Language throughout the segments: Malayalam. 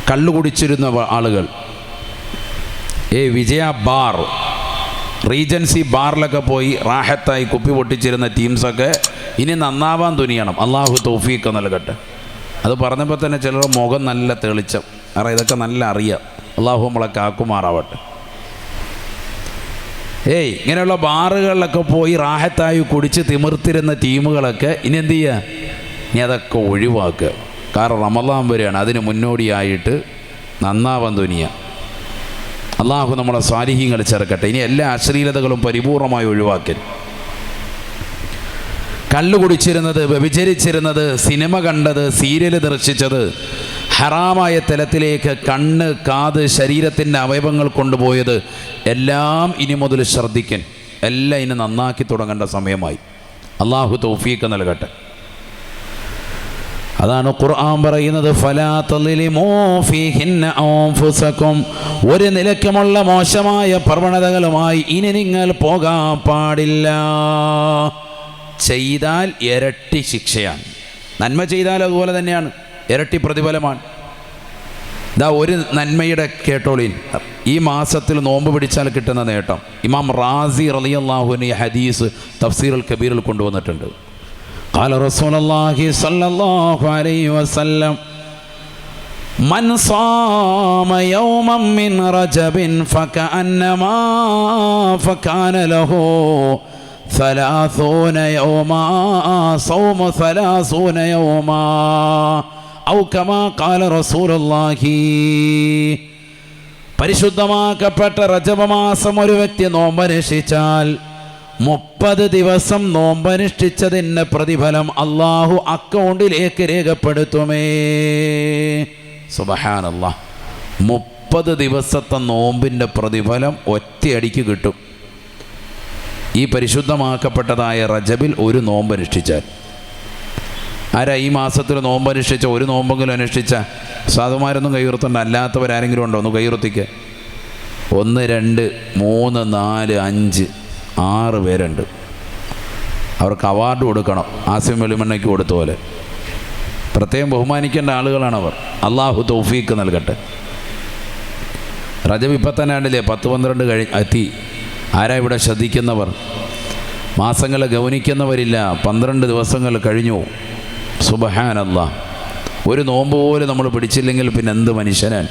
കള്ളു കുടിച്ചിരുന്ന ആളുകൾ, വിജയ ബാർ, റീജൻസി ബാറിലൊക്കെ പോയി റാഹത്തായി കുപ്പി പൊട്ടിച്ചിരുന്ന ടീംസൊക്കെ ഇനി നന്നാവാൻ തുനിയണം. അള്ളാഹു തൗഫീഖ് നൽകട്ടെ. അത് പറഞ്ഞപ്പോൾ തന്നെ ചിലർ മുഖം നല്ല തെളിച്ചം, കാരണം ഇതൊക്കെ നല്ല അറിയാം. അള്ളാഹു നമ്മളെ കാക്കുമാറാവട്ടെ. ഇങ്ങനെയുള്ള ബാറുകളിലൊക്കെ പോയി റാഹത്തായി കുടിച്ച് തിമിർത്തിരുന്ന ടീമുകളൊക്കെ ഇനി എന്ത് ചെയ്യുക? ഇനി അതൊക്കെ ഒഴിവാക്കുക. കാരണം റമളാൻ വരികയാണ്, അതിന് മുന്നോടിയായിട്ട് നന്നാവാൻ തുനിയ. അള്ളാഹു നമ്മളെ സ്വാലിഹീങ്ങൾ ചേർക്കട്ടെ. ഇനി എല്ലാ അശ്ലീലതകളും പരിപൂർണമായി ഒഴിവാക്കി. കള്ളു കുടിച്ചിരുന്നത്, വ്യഭിചരിച്ചിരുന്നത്, സിനിമ കണ്ടത്, സീരിയൽ ദർശിച്ചത്, ഹറാമായ തലത്തിലേക്ക് കണ്ണ്, കാത്, ശരീരത്തിൻ്റെ അവയവങ്ങൾ കൊണ്ടുപോയത് എല്ലാം ഇനി മുതൽ ശ്രദ്ധിക്കൻ. എല്ലാം ഇനി നന്നാക്കി തുടങ്ങേണ്ട സമയമായി. അള്ളാഹു തൗഫീഖ് നൽകട്ടെ. അതാണ് ഖുർആൻ പറയുന്നത്, ഫലാ തളിലിമൂ ഫീഹിന്ന അൻഫുസകും. ഒരു നിലക്കുമുള്ള മോശമായ പ്രവണതകളുമായി ഇനി നിങ്ങൾ പോകാൻ പാടില്ല. ചെയ്താൽ ഇരട്ടി ശിക്ഷയാണ്. നന്മ ചെയ്താൽ അതുപോലെ തന്നെയാണ്, ഇരട്ടി പ്രതിഫലമാണ്. ഒരു നന്മയുടെ കേട്ടോളീൻ, ഈ മാസത്തിൽ നോമ്പ് പിടിച്ചാൽ കിട്ടുന്ന നേട്ടം. ഇമാം റാസി റളിയല്ലാഹു അൻഹു ഈ ഹദീസ് തഫ്സീറുൽ കബീറിൽ കൊണ്ടുവന്നിട്ടുണ്ട്. ഖാല റസൂലുള്ളാഹി സ്വല്ലല്ലാഹു അലൈഹി വസല്ലം മൻ സാമ യൗമൻ മിൻ റജബിൻ ഫകഅന്നമാ ഫകാന ലഹു 30 യൗമാ സൗമ 30 യൗമാ ഔ കമാ ഖാല റസൂലുള്ളാഹി. പരിശുദ്ധമാക്കപ്പെട്ട റജബ് മാസം ഒരു വ്യക്തി നോമ്പനുഷ്ഠിച്ചാൽ 30 ദിവസം നോമ്പനുഷ്ഠിച്ചതിൻ്റെ പ്രതിഫലം അള്ളാഹു അക്കൗണ്ടിലേക്ക് രേഖപ്പെടുത്തുമേ. സുബ്ഹാനല്ലാഹ്. 30 ദിവസത്തെ നോമ്പിൻ്റെ പ്രതിഫലം ഒറ്റയടിക്ക് കിട്ടും. ഈ പരിശുദ്ധമാക്കപ്പെട്ടതായ റജബിൽ ഒരു നോമ്പനുഷ്ഠിച്ചാൽ. ആരാ ഈ മാസത്തിൽ നോമ്പനുഷ്ഠിച്ച, ഒരു നോമ്പെങ്കിലും അനുഷ്ഠിച്ച സാധുമാരൊന്നും കൈയുറത്തണ്ട. അല്ലാത്തവരാരെങ്കിലും ഉണ്ടോ? ഒന്ന് കൈയുറത്തിക്കുക. 1 2 3 4 5 6 പേരുണ്ട്. അവർക്ക് അവാർഡ് കൊടുക്കണം, ആസിം വെളിമണ്ണയ്ക്ക് കൊടുത്ത പോലെ. പ്രത്യേകം ബഹുമാനിക്കേണ്ട ആളുകളാണവർ. അള്ളാഹു തൗഫീഖ് നൽകട്ടെ. റജബ് ഇപ്പം തന്നെ ആണ്ടില്ലേ 10-12 എത്തി. ആരാ ഇവിടെ ശ്രദ്ധിക്കുന്നവർ? മാസങ്ങളെ ഗൗനിക്കുന്നവരില്ല. 12 ദിവസങ്ങൾ കഴിഞ്ഞു. സുബ്ഹാനല്ലാഹ്. ഒരു നോമ്പ് പോലും നമ്മൾ പിടിച്ചില്ലെങ്കിൽ പിന്നെ എന്ത് മനുഷ്യനാണ്?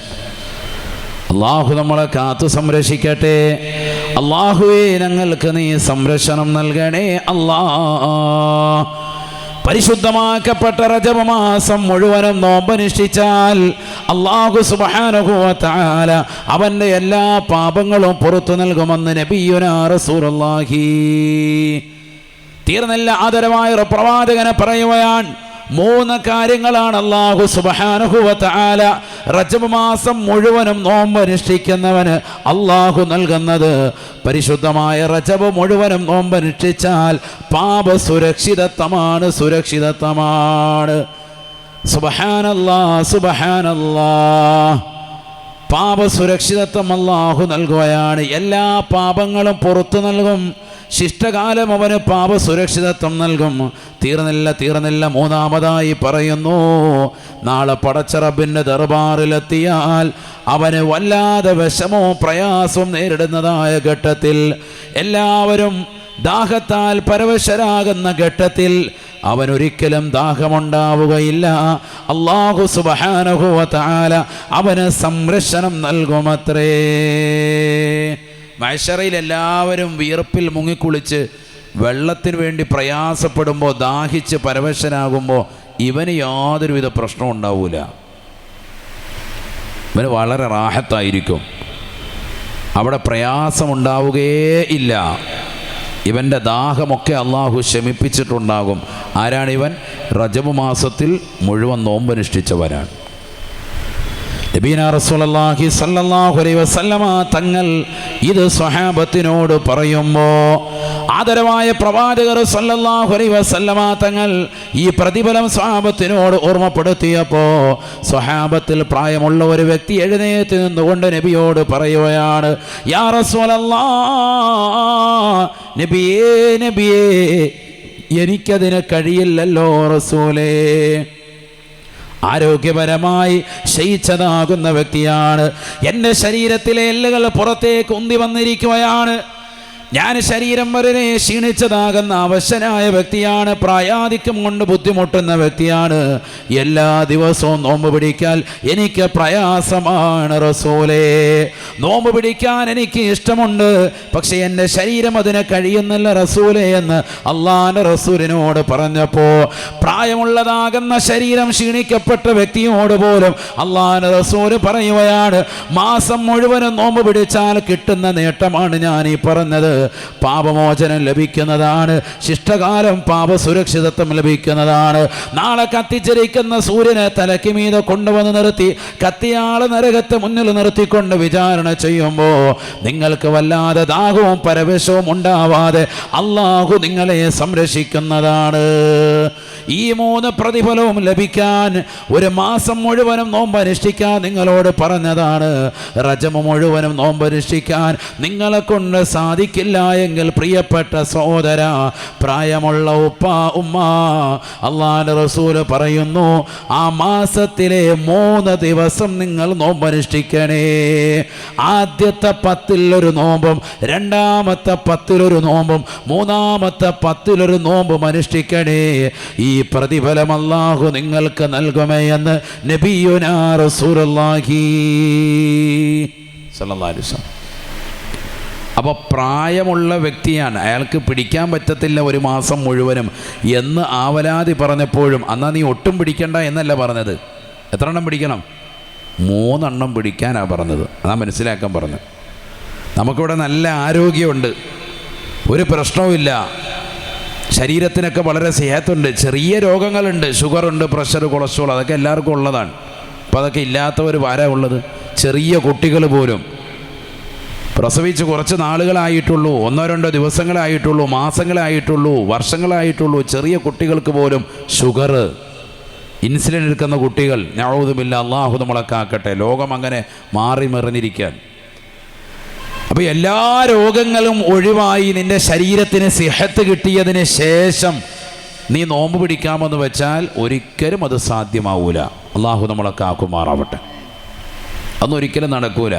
അള്ളാഹു നമ്മളെ കാത്തു സംരക്ഷിക്കട്ടെ. അള്ളാഹുവേ, ഞങ്ങൾക്ക് നീ സംരക്ഷണം നൽകണേ അല്ലാഹ്. പരിശുദ്ധമാക്കപ്പെട്ട റജബ് മാസം മുഴുവനും നോമ്പനുഷ്ഠിച്ചാൽ അല്ലാഹു സുബ്ഹാനഹു വ തആല അവൻ്റെ എല്ലാ പാപങ്ങളും പുറത്തു നൽകുമെന്ന് നബിയുനാ റസൂലുള്ളാഹി. തീർന്നില്ല, ആദരവായ പ്രവാചകനെ പറയുകയാണ്. 3 കാര്യങ്ങളാണ് അല്ലാഹു സുബ്ഹാനഹു വ തആല റജബ് മാസം മുഴുവനും നോമ്പനുഷ്ഠിക്കുന്നവന് അല്ലാഹു നൽകുന്നത്. പരിശുദ്ധമായ റജബ് മുഴുവനും നോമ്പനുഷ്ഠിച്ചാൽ പാപ സുരക്ഷിതത്വമാണ്. സുബ്ഹാനല്ലാഹ്, സുബ്ഹാനല്ലാഹ്. പാപ സുരക്ഷിതത്വം അല്ലാഹു നൽകുകയാണ്. എല്ലാ പാപങ്ങളും പുറത്തു നൽകും. ശിഷ്ടകാലം അവന് പാപ സുരക്ഷിതത്വം നൽകും. തീർന്നില്ല. 3-ാമതായി പറയുന്നു, നാളെ പടച്ച റബ്ബിൻ്റെ ദർബാറിലെത്തിയാൽ അവന് വല്ലാതെ വിഷമവും പ്രയാസവും നേരിടുന്നതായ ഘട്ടത്തിൽ, എല്ലാവരും ദാഹത്താൽ പരവശരാകുന്ന ഘട്ടത്തിൽ അവനൊരിക്കലും ദാഹമുണ്ടാവുകയില്ല. അല്ലാഹു സുബ്ഹാനഹു വ തആല അവന് സംരക്ഷണം നൽകുമത്രേ. മഹ്ശറയിൽ എല്ലാവരും വിയർപ്പിൽ മുങ്ങിക്കുളിച്ച് വെള്ളത്തിന് വേണ്ടി പ്രയാസപ്പെടുമ്പോൾ, ദാഹിച്ച് പരവശനാകുമ്പോൾ ഇവന് യാതൊരുവിധ പ്രശ്നവും ഉണ്ടാവില്ല. ഇവന് വളരെ റാഹത്തായിരിക്കും. അവിടെ പ്രയാസമുണ്ടാവുകയേ ഇല്ല. ഇവൻ്റെ ദാഹമൊക്കെ അള്ളാഹു ശമിപ്പിച്ചിട്ടുണ്ടാകും. ആരാണിവൻ? റജബ് മാസത്തിൽ മുഴുവൻ നോമ്പനുഷ്ഠിച്ചവരാണ്. നബീന റസൂലുള്ളാഹി സ്വല്ലല്ലാഹു അലൈഹി വസല്ലമ തങ്ങൾ ഇത് സ്വഹാബത്തിനോട് പറയുമ്പോൾ, ആദരവായ പ്രവാചകർ സ്വല്ലല്ലാഹു അലൈഹി വസല്ലമ തങ്ങൾ ഈ പ്രതിഫലം സ്വഹാബത്തിനോട് ഓർമ്മപ്പെടുത്തിയപ്പോൾ, സ്വഹാബത്തിൽ പ്രായമുള്ള ഒരു വ്യക്തി എഴുന്നേറ്റ് നിന്നുകൊണ്ട് നബിയോട് പറയുകയാണ്, യാ റസൂലല്ലാഹ്, നബിയേ എനിക്കതിന് കഴിയില്ലല്ലോ റസൂലേ. ആരോഗ്യപരമായി ക്ഷയിച്ചതാകുന്ന വ്യക്തിയാണ്. എൻ്റെ ശരീരത്തിലെ എല്ലുകൾ പുറത്തേക്ക് ഉന്തി വന്നിരിക്കുകയാണ്. ഞാൻ ശരീരം വളരെ ക്ഷീണിച്ചതാകുന്ന അവശനായ വ്യക്തിയാണ്. പ്രായാധിക്യം കൊണ്ട് ബുദ്ധിമുട്ടുന്ന വ്യക്തിയാണ്. എല്ലാ ദിവസവും നോമ്പ് പിടിക്കാൻ എനിക്ക് പ്രയാസമാണ് റസൂലേ. നോമ്പ് പിടിക്കാൻ എനിക്ക് ഇഷ്ടമുണ്ട്, പക്ഷെ എൻ്റെ ശരീരം അതിന് കഴിയുന്നില്ല റസൂലേ എന്ന് അള്ളാന്റെ റസൂലിനോട് പറഞ്ഞപ്പോൾ, പ്രായമുള്ളതാകുന്ന ശരീരം ക്ഷീണിക്കപ്പെട്ട വ്യക്തിയോട് പോലും അള്ളാന്റെ റസൂല് പറയുകയാണ്, മാസം മുഴുവനും നോമ്പ് പിടിച്ചാൽ കിട്ടുന്ന നേട്ടമാണ് ഞാൻ ഈ പറഞ്ഞത്. പാപമോചനം ലഭിക്കുന്നതാണ്, ശിഷ്ടകാലം പാപസുരക്ഷിതത്വം ലഭിക്കുന്നതാണ്. നാളെ കത്തിച്ചിരിക്കുന്ന സൂര്യനെ തലയ്ക്ക് മീതെ കൊണ്ടുവന്ന് നിർത്തി കത്തിയാള് നരകത്തെ മുന്നിൽ നിർത്തിക്കൊണ്ട് വിചാരണ ചെയ്യുമ്പോൾ നിങ്ങൾക്ക് വല്ലാതെ ദാഹവും പരവേശവും ഉണ്ടാവാതെ അള്ളാഹു നിങ്ങളെ സംരക്ഷിക്കുന്നതാണ്. ഈ 3 പ്രതിഫലവും ലഭിക്കാൻ ഒരു മാസം മുഴുവനും നോമ്പനുഷ്ഠിക്കാൻ നിങ്ങളോട് പറഞ്ഞതാണ്. റജബ് മുഴുവനും നോമ്പനുഷ്ഠിക്കാൻ നിങ്ങളെ കൊണ്ട് സാധിക്കില്ല എങ്കിൽ പ്രിയപ്പെട്ട സഹോദര, പ്രായമുള്ള ഉപ്പ ഉമ്മ, അള്ളാഹുവിന്റെ റസൂല് പറയുന്നു, ആ മാസത്തിലെ 3 ദിവസം നിങ്ങൾ നോമ്പനുഷ്ഠിക്കണേ. ആദ്യത്തെ 10 ഒരു നോമ്പും, രണ്ടാമത്തെ 10 ഒരു നോമ്പും, മൂന്നാമത്തെ 10 നോമ്പും അനുഷ്ഠിക്കണേ. ഈ പ്രതിഫലം അല്ലാഹു നിങ്ങൾക്ക് നൽകുമേ എന്ന് നബിയുനാ റസൂലുള്ളാഹി സ്വല്ലല്ലാഹു അലൈഹി വസല്ലം. അപ്പോൾ പ്രായമുള്ള വ്യക്തിയാണ്, അയാൾക്ക് പിടിക്കാൻ പറ്റത്തില്ല ഒരു മാസം മുഴുവനും എന്ന് ആവലാതി പറഞ്ഞപ്പോഴും, എന്നാൽ നീ ഒട്ടും പിടിക്കണ്ട എന്നല്ല പറഞ്ഞത്. എത്ര എണ്ണം പിടിക്കണം? 3 എണ്ണം പിടിക്കാനാണ് പറഞ്ഞത്. അതാ മനസ്സിലാക്കാൻ പറഞ്ഞത്. നമുക്കിവിടെ നല്ല ആരോഗ്യമുണ്ട്, ഒരു പ്രശ്നവുമില്ല, ശരീരത്തിനൊക്കെ വളരെ സെഹത്തുണ്ട്. ചെറിയ രോഗങ്ങളുണ്ട്, ഷുഗറുണ്ട്, പ്രഷർ, കൊളസ്ട്രോൾ, അതൊക്കെ എല്ലാവർക്കും ഉള്ളതാണ്. അപ്പോൾ അതൊക്കെ ഇല്ലാത്തവർ ആരാ ഉള്ളത്? ചെറിയ കുട്ടികൾ പോലും പ്രസവിച്ച് കുറച്ച് നാളുകളായിട്ടുള്ളൂ, 1-2 ദിവസങ്ങളായിട്ടുള്ളൂ, മാസങ്ങളായിട്ടുള്ളൂ, വർഷങ്ങളായിട്ടുള്ളൂ, ചെറിയ കുട്ടികൾക്ക് പോലും ഷുഗർ, ഇൻസുലിൻ എടുക്കുന്ന കുട്ടികൾ. നഊദുബില്ലാ, അല്ലാഹു നമ്മളെ കാക്കട്ടെ. ലോകം അങ്ങനെ മാറി മറിഞ്ഞിരിക്കാൻ. അപ്പോൾ എല്ലാ രോഗങ്ങളും ഒഴിവായി നിൻ്റെ ശരീരത്തിന് സിഹത്ത് കിട്ടിയതിന് ശേഷം നീ നോമ്പ് പിടിക്കാമെന്ന് വെച്ചാൽ ഒരിക്കലും അത് സാധ്യമാവൂല. അല്ലാഹു നമ്മളെ കാക്കുമാറാവട്ടെ. അതൊരിക്കലും നടക്കൂല.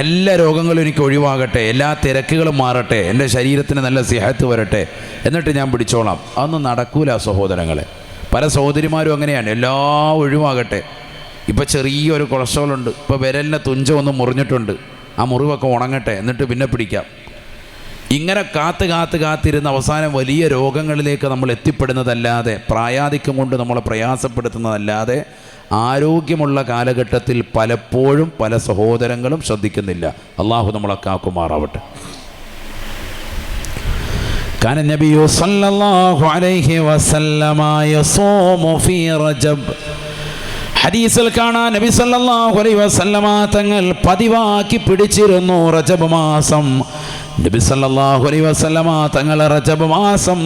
എല്ലാ രോഗങ്ങളും എനിക്ക് ഒഴിവാകട്ടെ, എല്ലാ തിരക്കുകളും മാറട്ടെ, എൻ്റെ ശരീരത്തിന് നല്ല സിഹത്ത് വരട്ടെ, എന്നിട്ട് ഞാൻ പിടിച്ചോളാം. അതൊന്നും നടക്കൂല സഹോദരങ്ങളെ. പല സഹോദരിമാരും അങ്ങനെയാണ്, എല്ലാം ഒഴിവാകട്ടെ. ഇപ്പോൾ ചെറിയൊരു കൊളസ്ട്രോൾ ഉണ്ട്, ഇപ്പോൾ വിരലിൻ്റെ തുഞ്ചമൊന്നും മുറിഞ്ഞിട്ടുണ്ട്, ആ മുറിവൊക്കെ ഉണങ്ങട്ടെ എന്നിട്ട് പിന്നെ പിടിക്കാം. ഇങ്ങനെ കാത്തിരുന്ന അവസാനം വലിയ രോഗങ്ങളിലേക്ക് നമ്മൾ എത്തിപ്പെടുന്നതല്ലാതെ, പ്രായാധിക്യം കൊണ്ട് നമ്മളെ പ്രയാസപ്പെടുത്തുന്നതല്ലാതെ ആരോഗ്യമുള്ള കാലഘട്ടത്തിൽ പലപ്പോഴും പല സഹോദരങ്ങളും ശ്രദ്ധിക്കുന്നില്ല. അള്ളാഹു നമ്മളെ കാക്കുമാറാവട്ടെ. കാന നബിയു സല്ലല്ലാഹു അലൈഹി വസല്ലമ യസൂമു ഫീ റജബ്. ഹദീസിൽ കാണാൻ നബി സല്ലല്ലാഹു അലൈഹി വസല്ലമ തങ്ങൾ പതിവാക്കി പിടിച്ചിരുന്നു റജബ് മാസം. നബി സല്ലല്ലാഹു അലൈഹി വസല്ലമ തങ്ങൾ റജബ് മാസം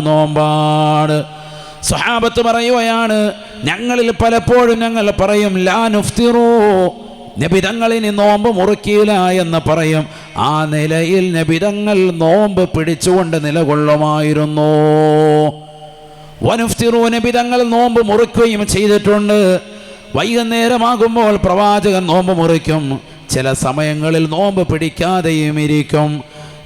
നോമ്പാണ്. സ്വഹാബത്ത് പറയുകയാണ്, ഞങ്ങളിൽ പലപ്പോഴും ഞങ്ങൾ പറയും ലാ നുഫ്തിറു, നബി തങ്ങളിനി നോമ്പ് മുറിക്കില്ല എന്ന് പറയും. ആ നിലയിൽ നബി തങ്ങൾ നോമ്പ് പിടിച്ചുകൊണ്ട് നിലകൊള്ളുമായിരുന്നു. വനുഫ്തിറു, നബി തങ്ങൾ നോമ്പ് മുറിക്കുകയും ചെയ്തിട്ടുണ്ട്. വൈകുന്നേരമാകുമ്പോൾ പ്രവാചകൻ നോമ്പ് മുറിക്കും, ചില സമയങ്ങളിൽ നോമ്പ് പിടിക്കാതെയും ഇരിക്കും.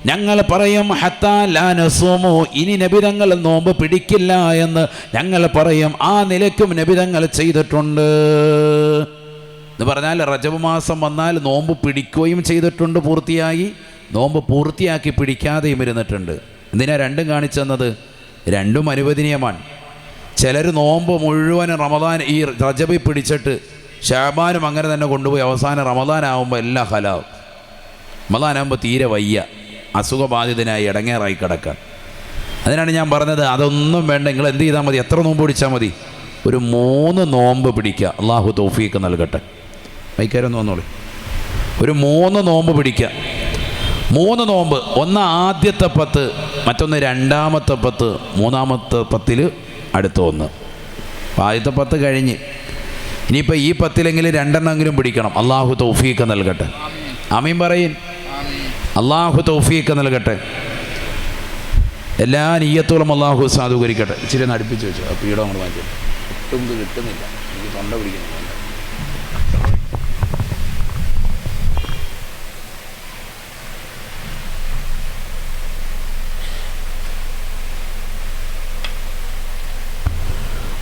ഞങ്ങൾ പറയും ഹത്താ ലാ നസൂമു, ഇനി നബിതങ്ങൾ നോമ്പ് പിടിക്കില്ല എന്ന് ഞങ്ങൾ പറയും. ആ നിലയ്ക്കും നബിതങ്ങൾ ചെയ്തിട്ടുണ്ട് എന്ന് പറഞ്ഞാൽ റജബ് മാസം വന്നാൽ നോമ്പ് പിടിക്കുകയും ചെയ്തിട്ടുണ്ട്, പൂർത്തിയായി. നോമ്പ് പൂർത്തിയാക്കി പിടിക്കാതെയും ഇരുന്നിട്ടുണ്ട്. എന്തിനാ രണ്ടും കാണിച്ചു തന്നത്? രണ്ടും അനുവദനീയമാണ്. ചിലർ നോമ്പ് മുഴുവൻ റമദാൻ ഈ റജബിൽ പിടിച്ചിട്ട് ഷാബാനും അങ്ങനെ തന്നെ കൊണ്ടുപോയി അവസാനം റമദാനാകുമ്പോൾ എല്ലാം ഹലാവും. റമദാനാകുമ്പോൾ തീരെ വയ്യ, അസുഖബാധിതനായി ഇടങ്ങേറായി കിടക്കാൻ. അതിനാണ് ഞാൻ പറഞ്ഞത്, അതൊന്നും വേണ്ട, നിങ്ങൾ എന്ത് ചെയ്താൽ മതി, എത്ര നോമ്പ് പിടിച്ചാൽ മതി? ഒരു 3 നോമ്പ് പിടിക്കുക. അള്ളാഹു തൗഫീക്ക് നൽകട്ടെ. വൈകാരൊന്നും വന്നോളൂ. ഒരു 3 നോമ്പ് പിടിക്കുക. 3 നോമ്പ്, ഒന്ന് ആദ്യത്തെ 10, മറ്റൊന്ന് രണ്ടാമത്തെ 10, മൂന്നാമത്തെ 10 അടുത്ത 1. ആദ്യത്തെ 10 കഴിഞ്ഞ് ഇനിയിപ്പോൾ ഈ 10 2 പിടിക്കണം. അള്ളാഹു തൗഫീക്ക് നൽകട്ടെ. ആമീൻ പറയിൻ. അള്ളാഹു തൗഫീക്ക് നൽകട്ടെ. എല്ലാ നിയ്യത്തുകളും അള്ളാഹു സാധൂകരിക്കട്ടെ. ഇച്ചിരി ഒന്ന് അടുപ്പിച്ച് വെച്ചു, ആ പീഠം അങ്ങോട്ട് മാറ്റി. ഒട്ടും ഇത് കിട്ടുന്നില്ല, എനിക്ക് തൊണ്ട പിടിക്കുന്നില്ല.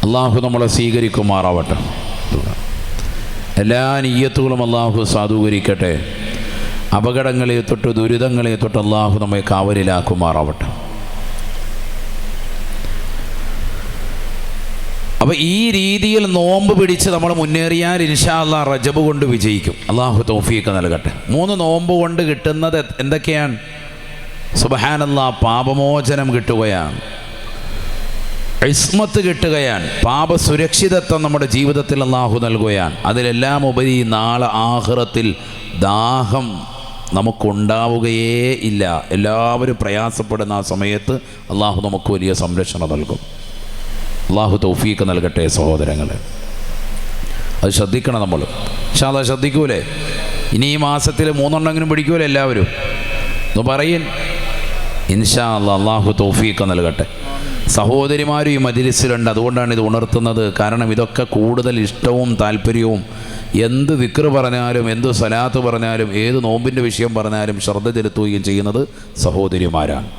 അള്ളാഹു നമ്മളെ സ്വീകരിക്കുമാറാവട്ടെ. എല്ലാ നിയ്യത്തുകളും അള്ളാഹു സാധൂകരിക്കട്ടെ. അപകടങ്ങളെ തൊട്ട് ദുരിതങ്ങളെ തൊട്ട് അള്ളാഹു നമ്മെ കാവലിലാക്കുമാറാവട്ടെ. അപ്പോൾ ഈ രീതിയിൽ നോമ്പ് പിടിച്ച് നമ്മൾ മുന്നേറിയാൽ ഇൻഷാ അല്ലാഹ് റജബ് കൊണ്ട് വിജയിക്കും. അള്ളാഹു തൗഫീഖ് നൽകട്ടെ. 3 നോമ്പ് കൊണ്ട് കിട്ടുന്നത് എന്തൊക്കെയാണ്? സുബ്ഹാനല്ലാഹ്, പാപമോചനം കിട്ടുകയാണ്, ഇസ്മത്ത് കിട്ടുകയാണ്, പാപസുരക്ഷിതത്വം നമ്മുടെ ജീവിതത്തിൽ അള്ളാഹു നൽകുകയാണ്. അതിലെല്ലാം ഉപരി നാളെ ആഖിറത്തിൽ ദാഹം നമുക്കുണ്ടാവുകയേ ഇല്ല. എല്ലാവരും പ്രയാസപ്പെടുന്ന ആ സമയത്ത് അള്ളാഹു നമുക്ക് വലിയ സംരക്ഷണം നൽകും. അള്ളാഹു തൗഫീഖ് നൽകട്ടെ സഹോദരങ്ങളെ. അത് ശ്രദ്ധിക്കണം നമ്മൾ. ഇൻഷാ അല്ലാഹ് ശ്രദ്ധിക്കൂലേ? ഇനി ഈ മാസത്തിൽ 3 എണ്ണെങ്കിലും പിടിക്കൂലേ എല്ലാവരും? ഒന്ന് പറയും. ഇൻഷാ അല്ലാഹ് അള്ളാഹു തൗഫീഖ് നൽകട്ടെ. സഹോദരിമാരും ഈ മജ്‌ലിസിലുണ്ട്, അതുകൊണ്ടാണ് ഇത് ഉണർത്തുന്നത്. കാരണം ഇതൊക്കെ കൂടുതൽ ഇഷ്ടവും താല്പര്യവും, എന്ത് ദിക്ർ പറഞ്ഞാലും എന്ത് സലാത്ത് പറഞ്ഞാലും ഏത് നോമ്പിൻ്റെ വിഷയം പറഞ്ഞാലും ശ്രദ്ധ ചെലുത്തുകയും ചെയ്യുന്നത് സഹോദരിമാരാണ്.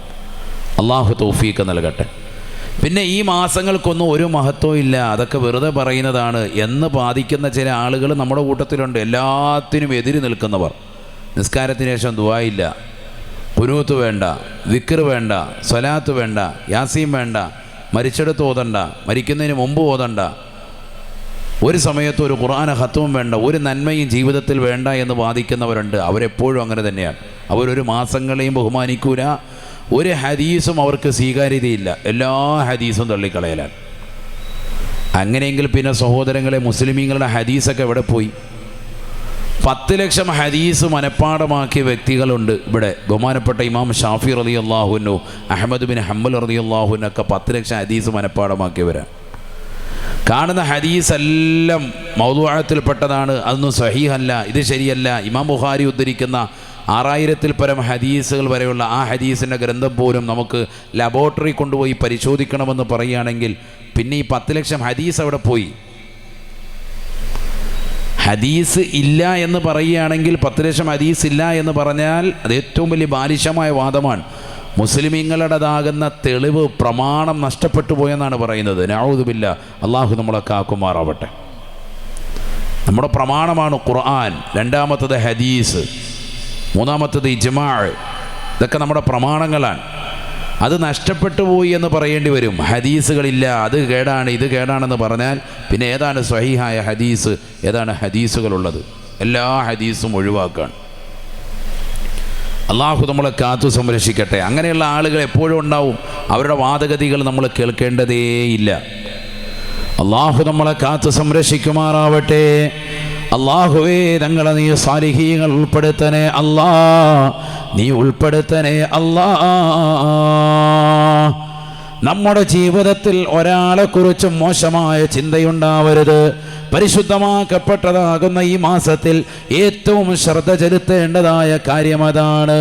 അള്ളാഹു തൗഫീഖ് നൽകട്ടെ. പിന്നെ ഈ മാസങ്ങൾക്കൊന്നും ഒരു മഹത്വം ഇല്ല, അതൊക്കെ വെറുതെ പറയുന്നതാണ് എന്ന് ബാധിക്കുന്ന ചില ആളുകൾ നമ്മുടെ കൂട്ടത്തിലുണ്ട്. എല്ലാത്തിനും എതിര് നിൽക്കുന്നവർ. നിസ്കാരത്തിന് ശേഷം ദുആ ഇല്ല, ഖുനൂത്ത് വേണ്ട, ദിക്ർ വേണ്ട, സ്വലാത്ത് വേണ്ട, യാസീൻ വേണ്ട, മരിച്ചെടുത്ത് ഓതണ്ട, മരിക്കുന്നതിന് മുമ്പ് ഓതണ്ട, ഒരു സമയത്ത് ഒരു ഖുർആൻ ഖത്മും വേണ്ട, ഒരു നന്മയും ജീവിതത്തിൽ വേണ്ട എന്ന് വാദിക്കുന്നവരുണ്ട്. അവരെപ്പോഴും അങ്ങനെ തന്നെയാണ്. അവരൊരു മാസങ്ങളെയും ബഹുമാനിക്കൂല, ഒരു ഹദീസും അവർക്ക് സ്വീകാര്യതയില്ല, എല്ലാ ഹദീസും തള്ളിക്കളയലാണ്. അങ്ങനെയെങ്കിൽ പിന്നെ സഹോദരങ്ങളെ, മുസ്ലിമീങ്ങളുടെ ഹദീസൊക്കെ എവിടെ പോയി? 10 ലക്ഷം ഹദീസ് മനഃപ്പാടമാക്കിയ വ്യക്തികളുണ്ട് ഇവിടെ. ബഹുമാനപ്പെട്ട ഇമാം ഷാഫി റളിയല്ലാഹു അൻഹു, അഹ്മദ് ബിൻ ഹംബൽ റളിയല്ലാഹു അൻഹു ഒക്കെ 10 ലക്ഷം ഹദീസ് മനഃപ്പാടമാക്കിയവരാണ്. കാണുന്ന ഹദീസ് എല്ലാം മൗദൂഅത്തിൽപ്പെട്ടതാണ്, അതൊന്നും സഹീഹല്ല, ഇത് ശരിയല്ല. ഇമാം ബുഖാരി ഉദ്ധരിക്കുന്ന 6000-ൽ പരം ഹദീസുകൾ വരെയുള്ള ആ ഹദീസിൻ്റെ ഗ്രന്ഥം പോലും നമുക്ക് ലബോറട്ടറി കൊണ്ടുപോയി പരിശോധിക്കണമെന്ന് പറയുകയാണെങ്കിൽ പിന്നെ ഈ 10 ലക്ഷം ഹദീസ് അവിടെ പോയി. ഹദീസ് ഇല്ല എന്ന് പറയുകയാണെങ്കിൽ 10 ലക്ഷം ഹദീസ് ഇല്ല എന്ന് പറഞ്ഞാൽ അത് ഏറ്റവും വലിയ ബാലിശമായ വാദമാണ്. മുസ്ലിമീങ്ങളുടേതാകുന്ന തെളിവ്, പ്രമാണം നഷ്ടപ്പെട്ടു പോയെന്നാണ് പറയുന്നത്. നഊദു ബില്ലാഹ്, അള്ളാഹു നമ്മളെ കാക്കുമാറാവട്ടെ. നമ്മുടെ പ്രമാണമാണ് ഖുർആൻ, രണ്ടാമത്തത് ഹദീസ്, മൂന്നാമത്തത് ഇജ്മാ. ഇതൊക്കെ നമ്മുടെ പ്രമാണങ്ങളാണ്. അത് നഷ്ടപ്പെട്ടു പോയി എന്ന് പറയേണ്ടി വരും. ഹദീസുകളില്ല, അത് കേടാണ്, ഇത് കേടാണെന്ന് പറഞ്ഞാൽ പിന്നെ ഏതാണ് സ്വഹീഹായ ഹദീസ്, ഏതാണ് ഹദീസുകളുള്ളത്? എല്ലാ ഹദീസും ഒഴിവാക്കുകയാണ്. അള്ളാഹു നമ്മളെ കാത്തു സംരക്ഷിക്കട്ടെ. അങ്ങനെയുള്ള ആളുകൾ എപ്പോഴും ഉണ്ടാവും. അവരുടെ വാദഗതികൾ നമ്മൾ കേൾക്കേണ്ടതേയില്ല. അള്ളാഹു നമ്മളെ കാത്തു സംരക്ഷിക്കുമാറാവട്ടെ. അള്ളാഹുവേ, ഞങ്ങളെ നീ സാലിഹീങ്ങൾ ഉൾപ്പെടുത്തണേ അല്ലാ, നീ ഉൾപ്പെടുത്തണേ അല്ലാ. നമ്മുടെ ജീവിതത്തിൽ ഒരാളെക്കുറിച്ചും മോശമായ ചിന്തയുണ്ടാവരുത്. പരിശുദ്ധമാക്കപ്പെട്ടതാകുന്ന ഈ മാസത്തിൽ ഏറ്റവും ശ്രദ്ധ ചെലുത്തേണ്ടതായ കാര്യം അതാണ്.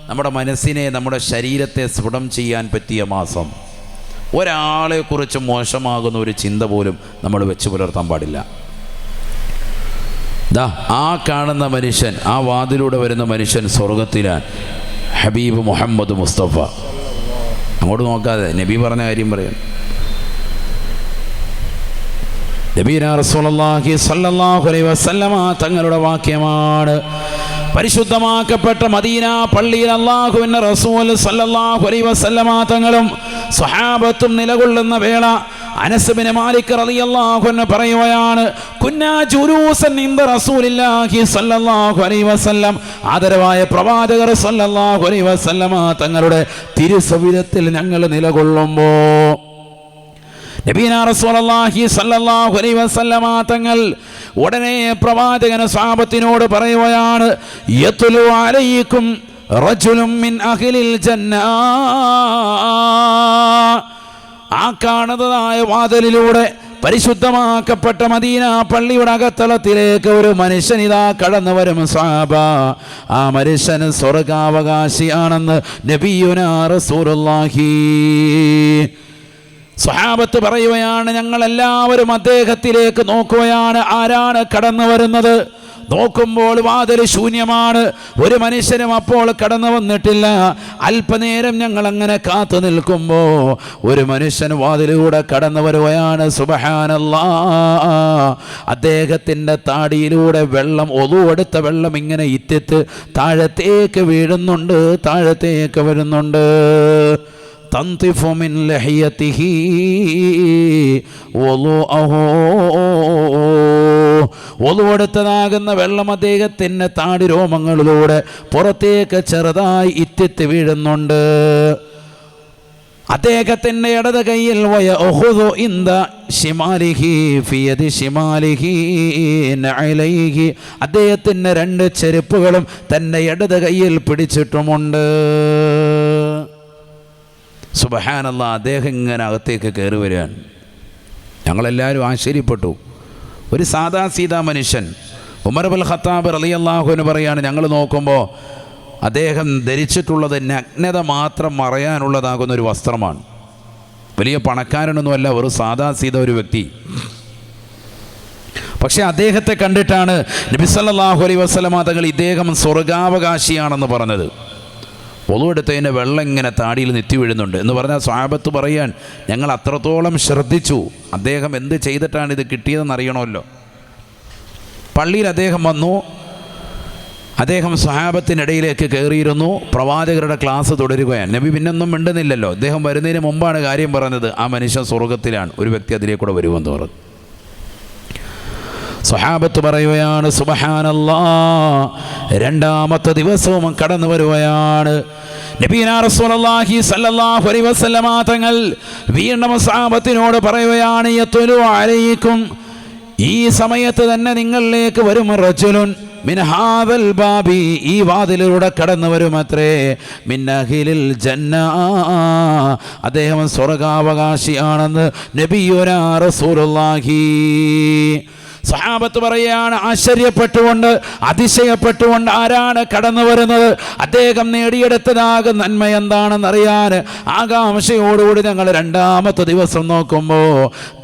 നമ്മുടെ മനസ്സിനെ, നമ്മുടെ ശരീരത്തെ സ്ഫുടം ചെയ്യാൻ പറ്റിയ മാസം. ഒരാളെക്കുറിച്ച് മോശമാകുന്ന ഒരു ചിന്ത പോലും നമ്മൾ വെച്ച് പുലർത്താൻ പാടില്ല. ആ കാണുന്ന മനുഷ്യൻ, ആ വാതിലൂടെ വരുന്ന മനുഷ്യൻ സ്വർഗത്തിലാണ്. ഹബീബ് മുഹമ്മദ് മുസ്തഫ. അങ്ങോട്ട് നോക്കാതെ നബി പറഞ്ഞ കാര്യം പറയാം. നബീന റസൂലുള്ളാഹി സ്വല്ലല്ലാഹു അലൈഹി വസല്ലമ തങ്ങളുടെ വാക്യമാണ്. പരിശുദ്ധമാക്കപ്പെട്ട മദീന പള്ളിയിൽ അല്ലാഹുവിൻ്റെ റസൂൽ സ്വല്ലല്ലാഹു അലൈഹി വസല്ലമ തങ്ങളും സ്വഹാബത്തും നിലകൊള്ളുന്ന വേള അനസ് ബിൻ മാലിക് റളിയല്ലാഹു അൻഹു പറയുകയാണ്, കുന്നാ ജുലൂസൻ ഇൻദ റസൂലില്ലാഹി സ്വല്ലല്ലാഹു അലൈഹി വസല്ലം. ആദരവായ പ്രവാചകർ സ്വല്ലല്ലാഹു അലൈഹി വസല്ലമ തങ്ങളുടെ തിരുസവിധത്തിൽ ഞങ്ങൾ നിലകൊള്ളുമ്പോൾ നബീന റസൂലുള്ളാഹി സ്വല്ലല്ലാഹു അലൈഹി വസല്ലമ തങ്ങൾ ഉടനെ പ്രവാചകന് സ്വഹാബത്തിനോട് പറയുകയാണ്, യത്ലു അലൈക്കും റജുലുൻ മിൻ അഹ്ലിൽ ജന്ന. ആ കാണുന്നതായ വാതിലിലൂടെ പരിശുദ്ധമാക്കപ്പെട്ട മദീന പള്ളിയുടെ അകത്തളത്തിലേക്ക് ഒരു മനുഷ്യൻ ഇതാ കടന്നു വരും സ്വഹാബ. ആ മനുഷ്യൻ സ്വർഗാവകാശിയാണെന്ന് നബിയുനാ റസൂലുള്ളാഹി സ്വഹാബത്ത് പറയുകയാണ്, ഞങ്ങളെല്ലാവരും അദ്ദേഹത്തിലേക്ക് നോക്കുകയാണ്. ആരാണ് കടന്നു വരുന്നത്? നോക്കുമ്പോൾ വാതിൽ ശൂന്യമാണ്, ഒരു മനുഷ്യനും അപ്പോൾ കടന്നു വന്നിട്ടില്ല. അല്പനേരം ഞങ്ങൾ അങ്ങനെ കാത്തു നിൽക്കുമ്പോൾ ഒരു മനുഷ്യൻ വാതിലൂടെ കടന്നു വരുകയാണ്. സുബ്ഹാനല്ലാഹ്, അദ്ദേഹത്തിൻ്റെ താടിയിലൂടെ വെള്ളം, ഒളുവെടുത്ത വെള്ളം ഇങ്ങനെ ഇറ്റിത്ത് താഴത്തേക്ക് വീഴുന്നുണ്ട്, താഴത്തേക്ക് വരുന്നുണ്ട്. തൻതിഫു മിൻ ലഹിയതിഹി വളുഅഹു, ഒളുവെടുത്തതാകുന്ന വെള്ളം അദ്ദേഹത്തിൻ്റെ താടി രോമങ്ങളിലൂടെ പുറത്തേക്ക് ചെറുതായി ഇറ്റിത്ത് വീഴുന്നുണ്ട്. അദ്ദേഹത്തിൻ്റെ ഇടത് കൈയിൽ വയഖുദു ഇന്ദ ശിമാലിഹി ഫിയദി ശിമാലിഹി നഅലൈഹി, അദ്ദേഹത്തിൻ്റെ 2 ചെരുപ്പുകളും തൻ്റെ ഇടത് കൈയിൽ പിടിച്ചിട്ടുമുണ്ട്. സുബ്ഹാനല്ലാഹ്, അദ്ദേഹം ഇങ്ങനെ അകത്തേക്ക് കയറി വരികയാണ്. ഞങ്ങളെല്ലാവരും ആശ്ചര്യപ്പെട്ടു. ഒരു സാദാ സീതാ മനുഷ്യൻ. ഉമർ ഇബ്നുൽ ഖത്താബ് റളിയല്ലാഹു അൻഹു പറയാണ്, ഞങ്ങൾ നോക്കുമ്പോൾ അദ്ദേഹം ധരിച്ചിട്ടുള്ളത് നഗ്നത മാത്രം മറയാനുള്ളതാകുന്ന ഒരു വസ്ത്രമാണ്. വലിയ പണക്കാരനൊന്നുമല്ല, ഒരു സാദാ സീത ഒരു വ്യക്തി. പക്ഷേ അദ്ദേഹത്തെ കണ്ടിട്ടാണ് നബി സല്ലല്ലാഹു അലൈഹി വസല്ലമ തങ്ങൾ ഇദ്ദേഹം സ്വർഗാവകാശിയാണെന്ന് പറഞ്ഞത്. ഒളുവെടുത്തതിൻ്റെ വെള്ളം ഇങ്ങനെ താടിയിൽ നെറ്റി വീഴുന്നുണ്ട് എന്ന് പറഞ്ഞാൽ സ്വഹാബത്ത് പറയാൻ, ഞങ്ങൾ അത്രത്തോളം ശ്രദ്ധിച്ചു. അദ്ദേഹം എന്ത് ചെയ്തിട്ടാണ് ഇത് കിട്ടിയതെന്ന് അറിയണമല്ലോ. പള്ളിയിൽ അദ്ദേഹം വന്നു. അദ്ദേഹം സ്വഹാബത്തിനിടയിലേക്ക് കയറിയിരുന്നു. പ്രവാചകരുടെ ക്ലാസ് തുടരുകയാണ്. നബി പിന്നൊന്നും മിണ്ടുന്നില്ലല്ലോ. അദ്ദേഹം വരുന്നതിന് മുമ്പാണ് കാര്യം പറഞ്ഞത്. ആ മനുഷ്യൻ സ്വർഗത്തിലാണ്, ഒരു വ്യക്തി അതിലേക്കൂടെ വരുമെന്ന് പറഞ്ഞു. സ്വഹാബത്ത് പറയുകയാണ്, സുബ്ഹാനല്ലാഹ്, 2ാമത്തെ ദിവസവും കടന്നു വരുകയാണ്. നബിയുനാ റസൂലുള്ളാഹി സ്വല്ലല്ലാഹു അലൈഹി വസല്ലമ തങ്ങൾ വീണ്ടും സ്വഹാബത്തിനോട് പറയുകയാണ്, യത്ലു അലൈക്കും, ഈ സമയത്ത് തന്നെ നിങ്ങളിലേക്ക് വരും റജുലുൻ മിൻ ഹാദൽ ബാബി, ഈ വാതിലൂടെ കടന്നു വരുമത്രേ, മിൻ അഹ്ലിൽ ജന്ന, അദ്ദേഹം സ്വർഗാവകാശിയാണെന്ന് നബിയുനാ റസൂലുള്ളാഹി. സഹാബത്ത് പറയുകയാണ്, ആശ്ചര്യപ്പെട്ടുകൊണ്ട്, അതിശയപ്പെട്ടുകൊണ്ട്, ആരാണ് കടന്നു വരുന്നത്, അദ്ദേഹം നേടിയെടുത്തതാകും നന്മ എന്താണെന്നറിയാൻ ആകാംക്ഷയോടുകൂടി ഞങ്ങൾ 2ാമത്തെ ദിവസം നോക്കുമ്പോൾ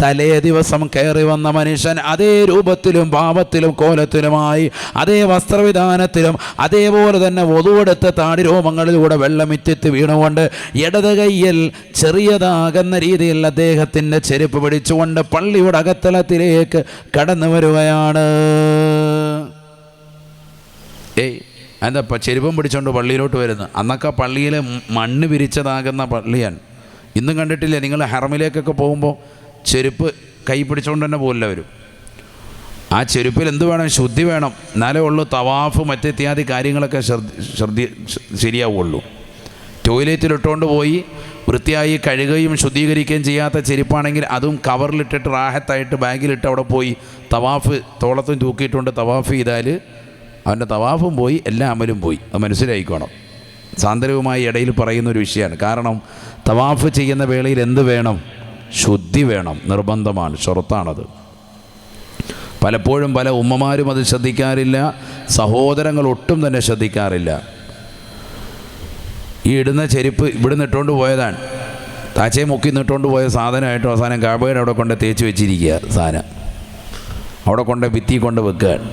തലേ ദിവസം കയറി വന്ന മനുഷ്യൻ അതേ രൂപത്തിലും ഭാവത്തിലും കോലത്തിലുമായി, അതേ വസ്ത്രവിധാനത്തിലും, അതേപോലെ തന്നെ ഒതുവെടുത്ത താടി രോമങ്ങളിലൂടെ വെള്ളമിറ്റിത്ത് വീണുകൊണ്ട് ഇടത് കൈയിൽ ചെറിയതാകുന്ന രീതിയിൽ അദ്ദേഹത്തിൻ്റെ ചെരുപ്പ് പിടിച്ചുകൊണ്ട് പള്ളിയുടെ അകത്തളത്തിലേക്ക് കടന്നു വരികയാണ്. എന്താ ചെരുപ്പം പിടിച്ചോണ്ട് പള്ളിയിലോട്ട് വരുന്നത്? അന്നൊക്കെ പള്ളിയിൽ മണ്ണ് വിരിച്ചതാകുന്ന പള്ളിയാണ്. ഇന്നും കണ്ടിട്ടില്ലേ നിങ്ങൾ ഹറമിലേക്കൊക്കെ പോകുമ്പോൾ ചെരുപ്പ് കൈ പിടിച്ചുകൊണ്ട് തന്നെ പോകില്ല വരും. ആ ചെരുപ്പിൽ എന്ത് വേണം? ശുദ്ധി വേണം. എന്നാലേ ഉള്ളൂ തവാഫ് മറ്റിത്യാദി കാര്യങ്ങളൊക്കെ ശരിയാവുള്ളൂ. ടോയ്ലറ്റിലിട്ടുകൊണ്ട് പോയി വൃത്തിയായി കഴുകുകയും ശുദ്ധീകരിക്കുകയും ചെയ്യാത്ത ചെരുപ്പാണെങ്കിൽ അതും കവറിലിട്ടിട്ട് റാഹത്തായിട്ട് ബാഗിലിട്ട് അവിടെ പോയി തവാഫ് തോളത്തും തൂക്കിയിട്ടുണ്ട് തവാഫ് ചെയ്താൽ അവൻ്റെ തവാഫും പോയി, എല്ലാ അമലും പോയി. അത് മനസ്സിലായിക്കോണം. സാന്ദർഭികമായി ഇടയിൽ പറയുന്നൊരു വിഷയമാണ്. കാരണം തവാഫ് ചെയ്യുന്ന വേളയിൽ എന്ത് വേണം? ശുദ്ധി വേണം, നിർബന്ധമാണ്, ഷറത്താണത്. പലപ്പോഴും പല ഉമ്മമാരും അത് ശ്രദ്ധിക്കാറില്ല, സഹോദരങ്ങൾ ഒട്ടും തന്നെ ശ്രദ്ധിക്കാറില്ല. ഈ ഇടുന്ന ചെരുപ്പ് ഇവിടെ നിട്ടുകൊണ്ട് പോയതാണ്, താച്ചയെ മുക്കി നിട്ടുകൊണ്ട് പോയ സാധനമായിട്ട് അവസാനം കാബയുടെ അവിടെ കൊണ്ട് തേച്ച് വെച്ചിരിക്കുക. സാധനം അവിടെ കൊണ്ട് ഭിത്തി കൊണ്ട് വെക്കുകയാണ്.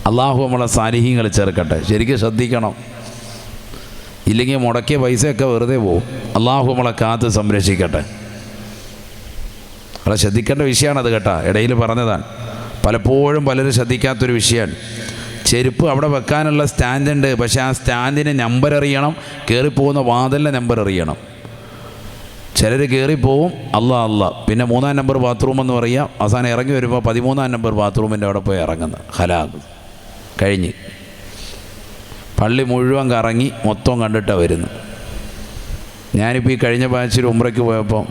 അള്ളാഹു നമ്മളെ സാലിഹ്യങ്ങൾ ചേർക്കട്ടെ. ശരിക്കും ശ്രദ്ധിക്കണം, ഇല്ലെങ്കിൽ മുടക്കിയ പൈസയൊക്കെ വെറുതെ പോവും. അള്ളാഹു നമ്മളെ കാത്ത് സംരക്ഷിക്കട്ടെ. അവിടെ ശ്രദ്ധിക്കേണ്ട വിഷയമാണത് കേട്ടോ. ഇടയിൽ പറഞ്ഞതാണ്, പലപ്പോഴും പലരും ശ്രദ്ധിക്കാത്തൊരു വിഷയമാണ്. ചെരുപ്പ് അവിടെ വെക്കാനുള്ള സ്റ്റാൻഡുണ്ട്, പക്ഷേ ആ സ്റ്റാൻഡിന് നമ്പർ അറിയണം, കയറിപ്പോകുന്ന വാതിലിൻ്റെ നമ്പർ അറിയണം. ചിലർ കയറിപ്പോവും, അല്ലാ പിന്നെ 3-ാം നമ്പർ ബാത്റൂം എന്ന് പറയാം. അവസാനം ഇറങ്ങി വരുമ്പോൾ 13-ാം നമ്പർ ബാത്റൂമിൻ്റെ അവിടെ പോയി ഇറങ്ങുന്നത്. ഹലാഗ് കഴിഞ്ഞ് പള്ളി മുഴുവൻ കറങ്ങി മൊത്തം കണ്ടിട്ടാണ് വരുന്നത്. ഞാനിപ്പോൾ ഈ കഴിഞ്ഞ ബാച്ചിൽ ഉംറയ്ക്ക് പോയപ്പോൾ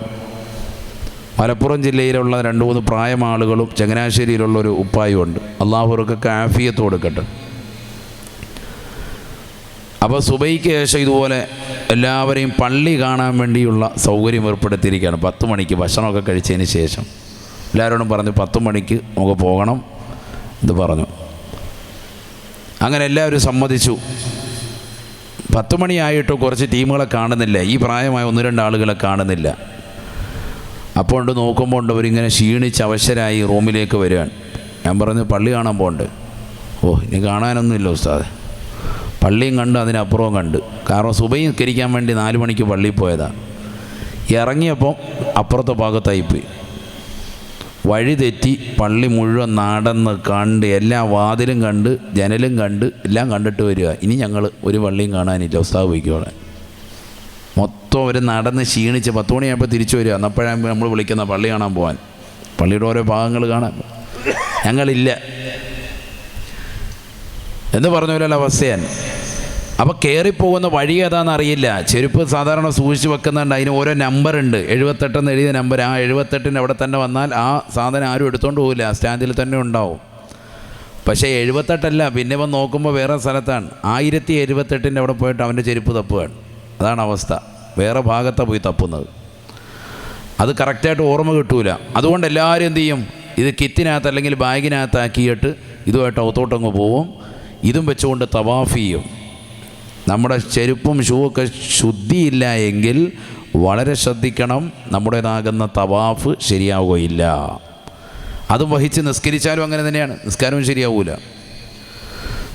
മലപ്പുറം ജില്ലയിലുള്ള 2-3 പ്രായമാളുകളും ചങ്ങനാശ്ശേരിയിലുള്ളൊരു ഉപ്പായുമുണ്ട്. അള്ളാഹുവർക്കൊക്കെ ആഫിയത്ത് കൊടുക്കട്ടെ. അപ്പോൾ സുബൈക്ക് ശേഷം ഇതുപോലെ എല്ലാവരെയും പള്ളി കാണാൻ വേണ്ടിയുള്ള സൗകര്യം ഏർപ്പെടുത്തിയിരിക്കുകയാണ്. 10 മണിക്ക് ഭക്ഷണമൊക്കെ കഴിച്ചതിന് ശേഷം എല്ലാവരോടും പറഞ്ഞു 10 മണിക്ക് നമുക്ക് പോകണം എന്ന് പറഞ്ഞു. അങ്ങനെ എല്ലാവരും സമ്മതിച്ചു. 10 മണിയായിട്ട് കുറച്ച് ടീമുകളെ കാണുന്നില്ല, ഈ പ്രായമായ 1-2 ആളുകളെ കാണുന്നില്ല. അപ്പോൾ ഉണ്ട് നോക്കുമ്പോൾ ഉണ്ട് അവരിങ്ങനെ ക്ഷീണിച്ച് അവശരായി റൂമിലേക്ക് വരികയാണ്. ഞാൻ പറഞ്ഞു പള്ളി കാണാൻ പോകണ്ടേ? ഓ ഇനി കാണാനൊന്നുമില്ല ഉസ്താദ്. പള്ളിയും കണ്ട് അതിനപ്പുറവും കണ്ട്. കാരണം സുബഹി നിസ്കരിക്കാൻ വേണ്ടി 4 മണിക്ക് പള്ളിയിൽ പോയതാണ്. ഇറങ്ങിയപ്പം അപ്പുറത്തെ ഭാഗത്തായിപ്പോയി. വഴി തെറ്റി പള്ളി മുഴുവൻ നടന്ന് കണ്ട് എല്ലാ വാതിലും കണ്ട് ജനലും കണ്ട് എല്ലാം കണ്ടിട്ട് വരിക. ഇനി ഞങ്ങൾ ഒരു പള്ളിയും കാണാനില്ല ഉസ്താദ് പോയിക്കോളെ. മൊത്തം അവർ നടന്ന് ക്ഷീണിച്ച് 10 മണിയായപ്പോൾ തിരിച്ചു വരിക. എന്നപ്പോഴാകുമ്പോൾ നമ്മൾ വിളിക്കുന്ന പള്ളി കാണാൻ പോകാൻ, പള്ളിയുടെ ഓരോ ഭാഗങ്ങൾ കാണാൻ. ഞങ്ങളില്ല എന്ന് പറഞ്ഞ പോലെയുള്ള അവസ്ഥയാണ്. അപ്പോൾ കയറിപ്പോകുന്ന വഴി ഏതാണെന്ന് അറിയില്ല. ചെരുപ്പ് സാധാരണ സൂക്ഷിച്ച് വെക്കുന്നുണ്ട്, അതിന് ഓരോ നമ്പറുണ്ട്. 78 എന്ന് എഴുതിയ നമ്പർ. ആ 78 അവിടെ തന്നെ വന്നാൽ ആ സാധനം ആരും എടുത്തുകൊണ്ട് പോകില്ല, സ്റ്റാൻഡിൽ തന്നെ ഉണ്ടാവും. പക്ഷേ 78 പിന്നെ ഇവൻ നോക്കുമ്പോൾ വേറെ സ്ഥലത്താണ്. 1078 അവിടെ പോയിട്ട് അവൻ്റെ ചെരുപ്പ് തപ്പുകയാണ്. അതാണ് അവസ്ഥ. വേറെ ഭാഗത്താണ് പോയി തപ്പുന്നത്. അത് കറക്റ്റായിട്ട് ഓർമ്മ കിട്ടൂല. അതുകൊണ്ട് എല്ലാവരും എന്തു ചെയ്യും, ഇത് കിറ്റിനകത്ത് അല്ലെങ്കിൽ ബാഗിനകത്താക്കിയിട്ട് ഇതുമായിട്ട് അകത്തോട്ടങ്ങ് പോവും. ഇതും വെച്ചുകൊണ്ട് തവാഫ് ചെയ്യും. നമ്മുടെ ചെരുപ്പും ഷൂവൊക്കെ ശുദ്ധിയില്ല എങ്കിൽ വളരെ ശ്രദ്ധിക്കണം, നമ്മുടേതാകുന്ന തവാഫ് ശരിയാവുകയില്ല. അതും വഹിച്ച് നിസ്കരിച്ചാലും അങ്ങനെ തന്നെയാണ്, നിസ്കാരവും ശരിയാവില്ല.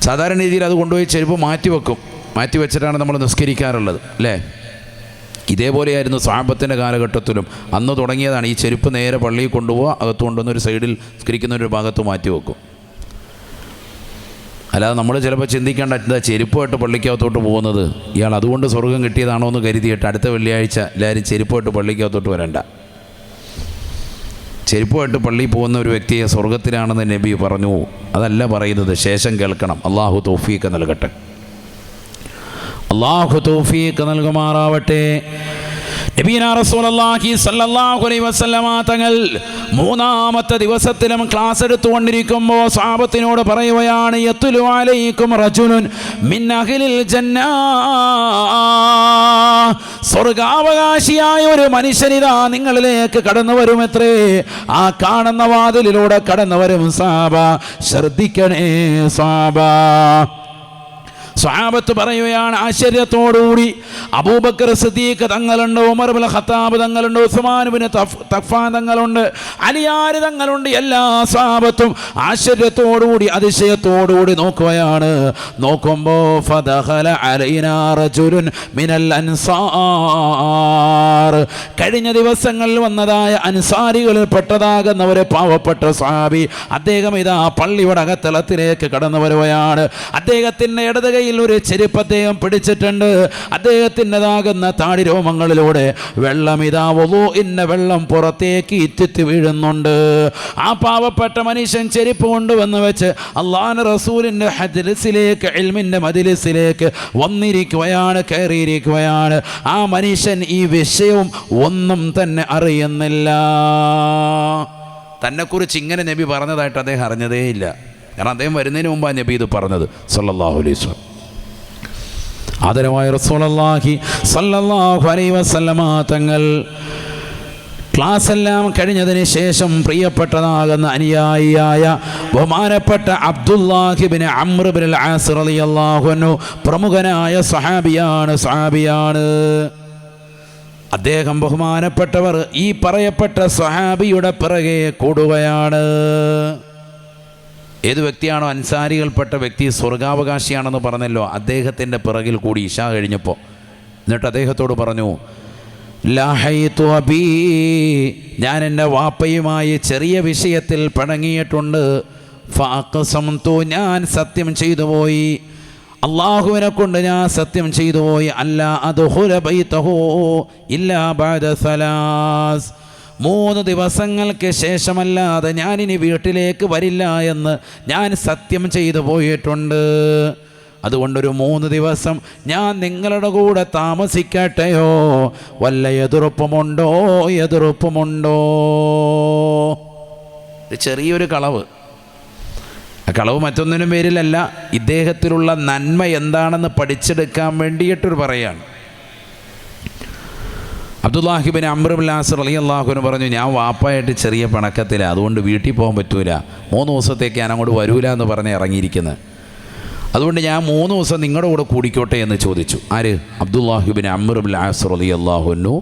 സാധാരണ രീതിയിൽ അത് കൊണ്ടുപോയി ചെരുപ്പ് മാറ്റിവെക്കും. മാറ്റി വെച്ചിട്ടാണ് നമ്മൾ നിസ്കരിക്കാറുള്ളത് അല്ലേ? ഇതേപോലെയായിരുന്നു സ്വഹാബത്തിൻ്റെ കാലഘട്ടത്തിലും. അന്ന് തുടങ്ങിയതാണ്. ഈ ചെരുപ്പ് നേരെ പള്ളിയിൽ കൊണ്ടുപോവുക, അകത്ത് കൊണ്ടുവന്നൊരു സൈഡിൽ നിസ്കരിക്കുന്ന ഒരു ഭാഗത്ത് മാറ്റി വെക്കും. അല്ലാതെ നമ്മൾ ചിലപ്പോൾ ചിന്തിക്കേണ്ട എന്താ ചെരുപ്പമായിട്ട് പള്ളിക്കകത്തോട്ട് പോകുന്നത്, ഇയാൾ അതുകൊണ്ട് സ്വർഗം കിട്ടിയതാണോ എന്ന് കരുതിയിട്ട് അടുത്ത വെള്ളിയാഴ്ച എല്ലാവരും ചെരുപ്പമായിട്ട് പള്ളിക്കകത്തോട്ട് വരണ്ട. ചെരുപ്പമായിട്ട് പള്ളിയിൽ പോകുന്ന ഒരു വ്യക്തിയെ സ്വർഗത്തിലാണെന്ന് നബി പറഞ്ഞു. അതല്ല പറയുന്നത്, ശേഷം കേൾക്കണം. അള്ളാഹു തൗഫീഖ് നൽകട്ടെ. അള്ളാഹു തൗഫീഖ് നൽകുമാറാവട്ടെ. നബിയനാ റസൂലുള്ളാഹി സ്വല്ലല്ലാഹു അലൈഹി വസല്ലമ തങ്ങൾ 3-ാമത്തെ ദിവസത്തിലും ക്ലാസ് എടുത്തുകൊണ്ടിരിക്കുമ്പോൾ സ്വഹാബത്തിനോട് പറയുകയാണ്, യത്ലു അലൈക്കും റജുലുൻ മിൻ അഹ്ലിൽ ജന്നാ, സ്വർഗാവകാശിയായ ഒരു മനുഷ്യനിതാ നിങ്ങളിലേക്ക് കടന്നു വരുമത്രേ. ആ കാണുന്ന വാതിലിലൂടെ കടന്നു വരും സ്വഹാബ, ശ്രദ്ധിക്കണേ സ്വഹാബ. സ്വഹാബത്ത് പറയുകയാണ് ആശ്ചര്യത്തോടുകൂടി, അബൂബക്കർ സിദ്ദീഖ് തങ്ങളുണ്ട്, ഉമർ ഇബ്നുൽ ഖത്താബ് തങ്ങളുണ്ട്, ഉസ്മാൻ ഇബ്നു തഫ്ഫാൻ തങ്ങളുണ്ട്, അലിയാർ തങ്ങളുണ്ട്. എല്ലാ സ്വഹാബത്തും ആശ്ചര്യത്തോടുകൂടി അതിശയത്തോടുകൂടി നോക്കുകയാണ്. നോക്കുമ്പോൾ ഫദഖല അലൈനാ റജുലുൻ മിനൽ അൻസാർ, കഴിഞ്ഞ ദിവസങ്ങളിൽ വന്നതായ അൻസാരികളിൽ പെട്ടതാകുന്ന ഒരു പാവപ്പെട്ട സ്വഹാബി, അദ്ദേഹം ഇതാ പള്ളിയുടെ അകത്തളത്തിലേക്ക് കടന്നു വരുകയാണ്. അദ്ദേഹത്തിൻ്റെ ഇടത് കൈയിൽ ഒരു ചെരുപ്പ് അദ്ദേഹം പിടിച്ചിട്ടുണ്ട്. അദ്ദേഹത്തിൻ്റെതാകുന്ന താടി രോമങ്ങളിലൂടെ വെള്ളം ഇതാ വുളൂഇന്റെ വെള്ളം പുറത്തേക്ക് ഇറ്റിറ്റ് വീഴുന്നുണ്ട്. ആ പാവപ്പെട്ട മനുഷ്യൻ ചെരുപ്പ് കൊണ്ടുവന്ന് വെച്ച് അല്ലാഹുവിന്റെ റസൂലിന്റെ ഹജ്ലിസിലേക്ക്, ഇൽമിന്റെ മജ്ലിസിലേക്ക് വന്നിരിക്കുകയാണ്, കയറിയിരിക്കുകയാണ്. ആ മനുഷ്യൻ ഈ വിഷയവും ഒന്നും തന്നെ അറിയുന്നില്ല. തന്നെക്കുറിച്ച് ഇങ്ങനെ നബി പറഞ്ഞതായിട്ട് അദ്ദേഹം അറിഞ്ഞതേയില്ല. കാരണം അദ്ദേഹം വരുന്നതിന് മുമ്പാണ് നബി ഇത് പറഞ്ഞത് സല്ലല്ലാഹു അലൈഹി വസല്ലം. ആദരവായ റസൂലുള്ളാഹി സല്ലല്ലാഹു അലൈഹി വസല്ലമ തങ്ങൾ ക്ലാസ് എല്ലാം കഴിഞ്ഞതിന് ശേഷം പ്രിയപ്പെട്ടതാകുന്ന അനുയായിയായ ബഹുമാനപ്പെട്ട അബ്ദുല്ലാഹി ഇബ്നു അംർ ഇബ്നുൽ ആസ് റളിയല്ലാഹു അൻഹു പ്രമുഖനായ സ്വഹാബിയാണ്. അദ്ദേഹം ബഹുമാനപ്പെട്ടവർ ഈ പറയപ്പെട്ട സ്വഹാബിയുടെ പിറകെ കൂടുകയാണ്. ഏത് വ്യക്തിയാണോ അൻസാരികൾപ്പെട്ട വ്യക്തി സ്വർഗാവകാശിയാണെന്ന് പറഞ്ഞല്ലോ, അദ്ദേഹത്തിൻ്റെ പിറകിൽ കൂടി ഇശാ കഴിഞ്ഞപ്പോൾ. എന്നിട്ട് അദ്ദേഹത്തോട് പറഞ്ഞു, ലഹൈതു അബീ, ഞാൻ എൻ്റെ വാപ്പയുമായി ചെറിയ വിഷയത്തിൽ പിണങ്ങിയിട്ടുണ്ട്. ഫഅഖ്സംതു, ഞാൻ സത്യം ചെയ്തു പോയി, അള്ളാഹുവിനെ കൊണ്ട് ഞാൻ സത്യം ചെയ്തു പോയി. അല്ലാ അദ്ഖുല ബൈതഹു ഇല്ലാ ബഅദ സലാസ്, 3 ദിവസങ്ങൾക്ക് ശേഷമല്ലാതെ ഞാനിനി വീട്ടിലേക്ക് വരില്ല എന്ന് ഞാൻ സത്യം ചെയ്തു പോയിട്ടുണ്ട്. അതുകൊണ്ടൊരു 3 ദിവസം ഞാൻ നിങ്ങളുടെ കൂടെ താമസിക്കട്ടെയോ? വല്ല എതിർപ്പുമുണ്ടോ? ചെറിയൊരു കളവ്. ആ കളവ് മറ്റൊന്നിനും പേരിലല്ല, ഇദ്ദേഹത്തിലുള്ള നന്മ എന്താണെന്ന് പഠിച്ചെടുക്കാൻ വേണ്ടിയിട്ടൊരു പറയാണ്. അബ്ദുല്ലാഹി ഇബ്നു അംർ ഇബ്നുൽ ആസ് റളിയല്ലാഹു അൻഹു പറഞ്ഞു, ഞാൻ വാപ്പായിട്ട് ചെറിയ പിണക്കത്തിലാണ്, അതുകൊണ്ട് വീട്ടിൽ പോകാൻ പറ്റൂല, 3 ദിവസത്തേക്ക് ഞാൻ അങ്ങോട്ട് വരൂല എന്ന് പറഞ്ഞ് ഇറങ്ങിയിരിക്കുന്നത്. അതുകൊണ്ട് ഞാൻ 3 ദിവസം നിങ്ങളുടെ കൂടെ കൂടിക്കോട്ടെ എന്ന് ചോദിച്ചു. ആര്? അബ്ദുല്ലാഹി ഇബ്നു അംർ ഇബ്നുൽ ആസ് റളിയല്ലാഹു അൻഹു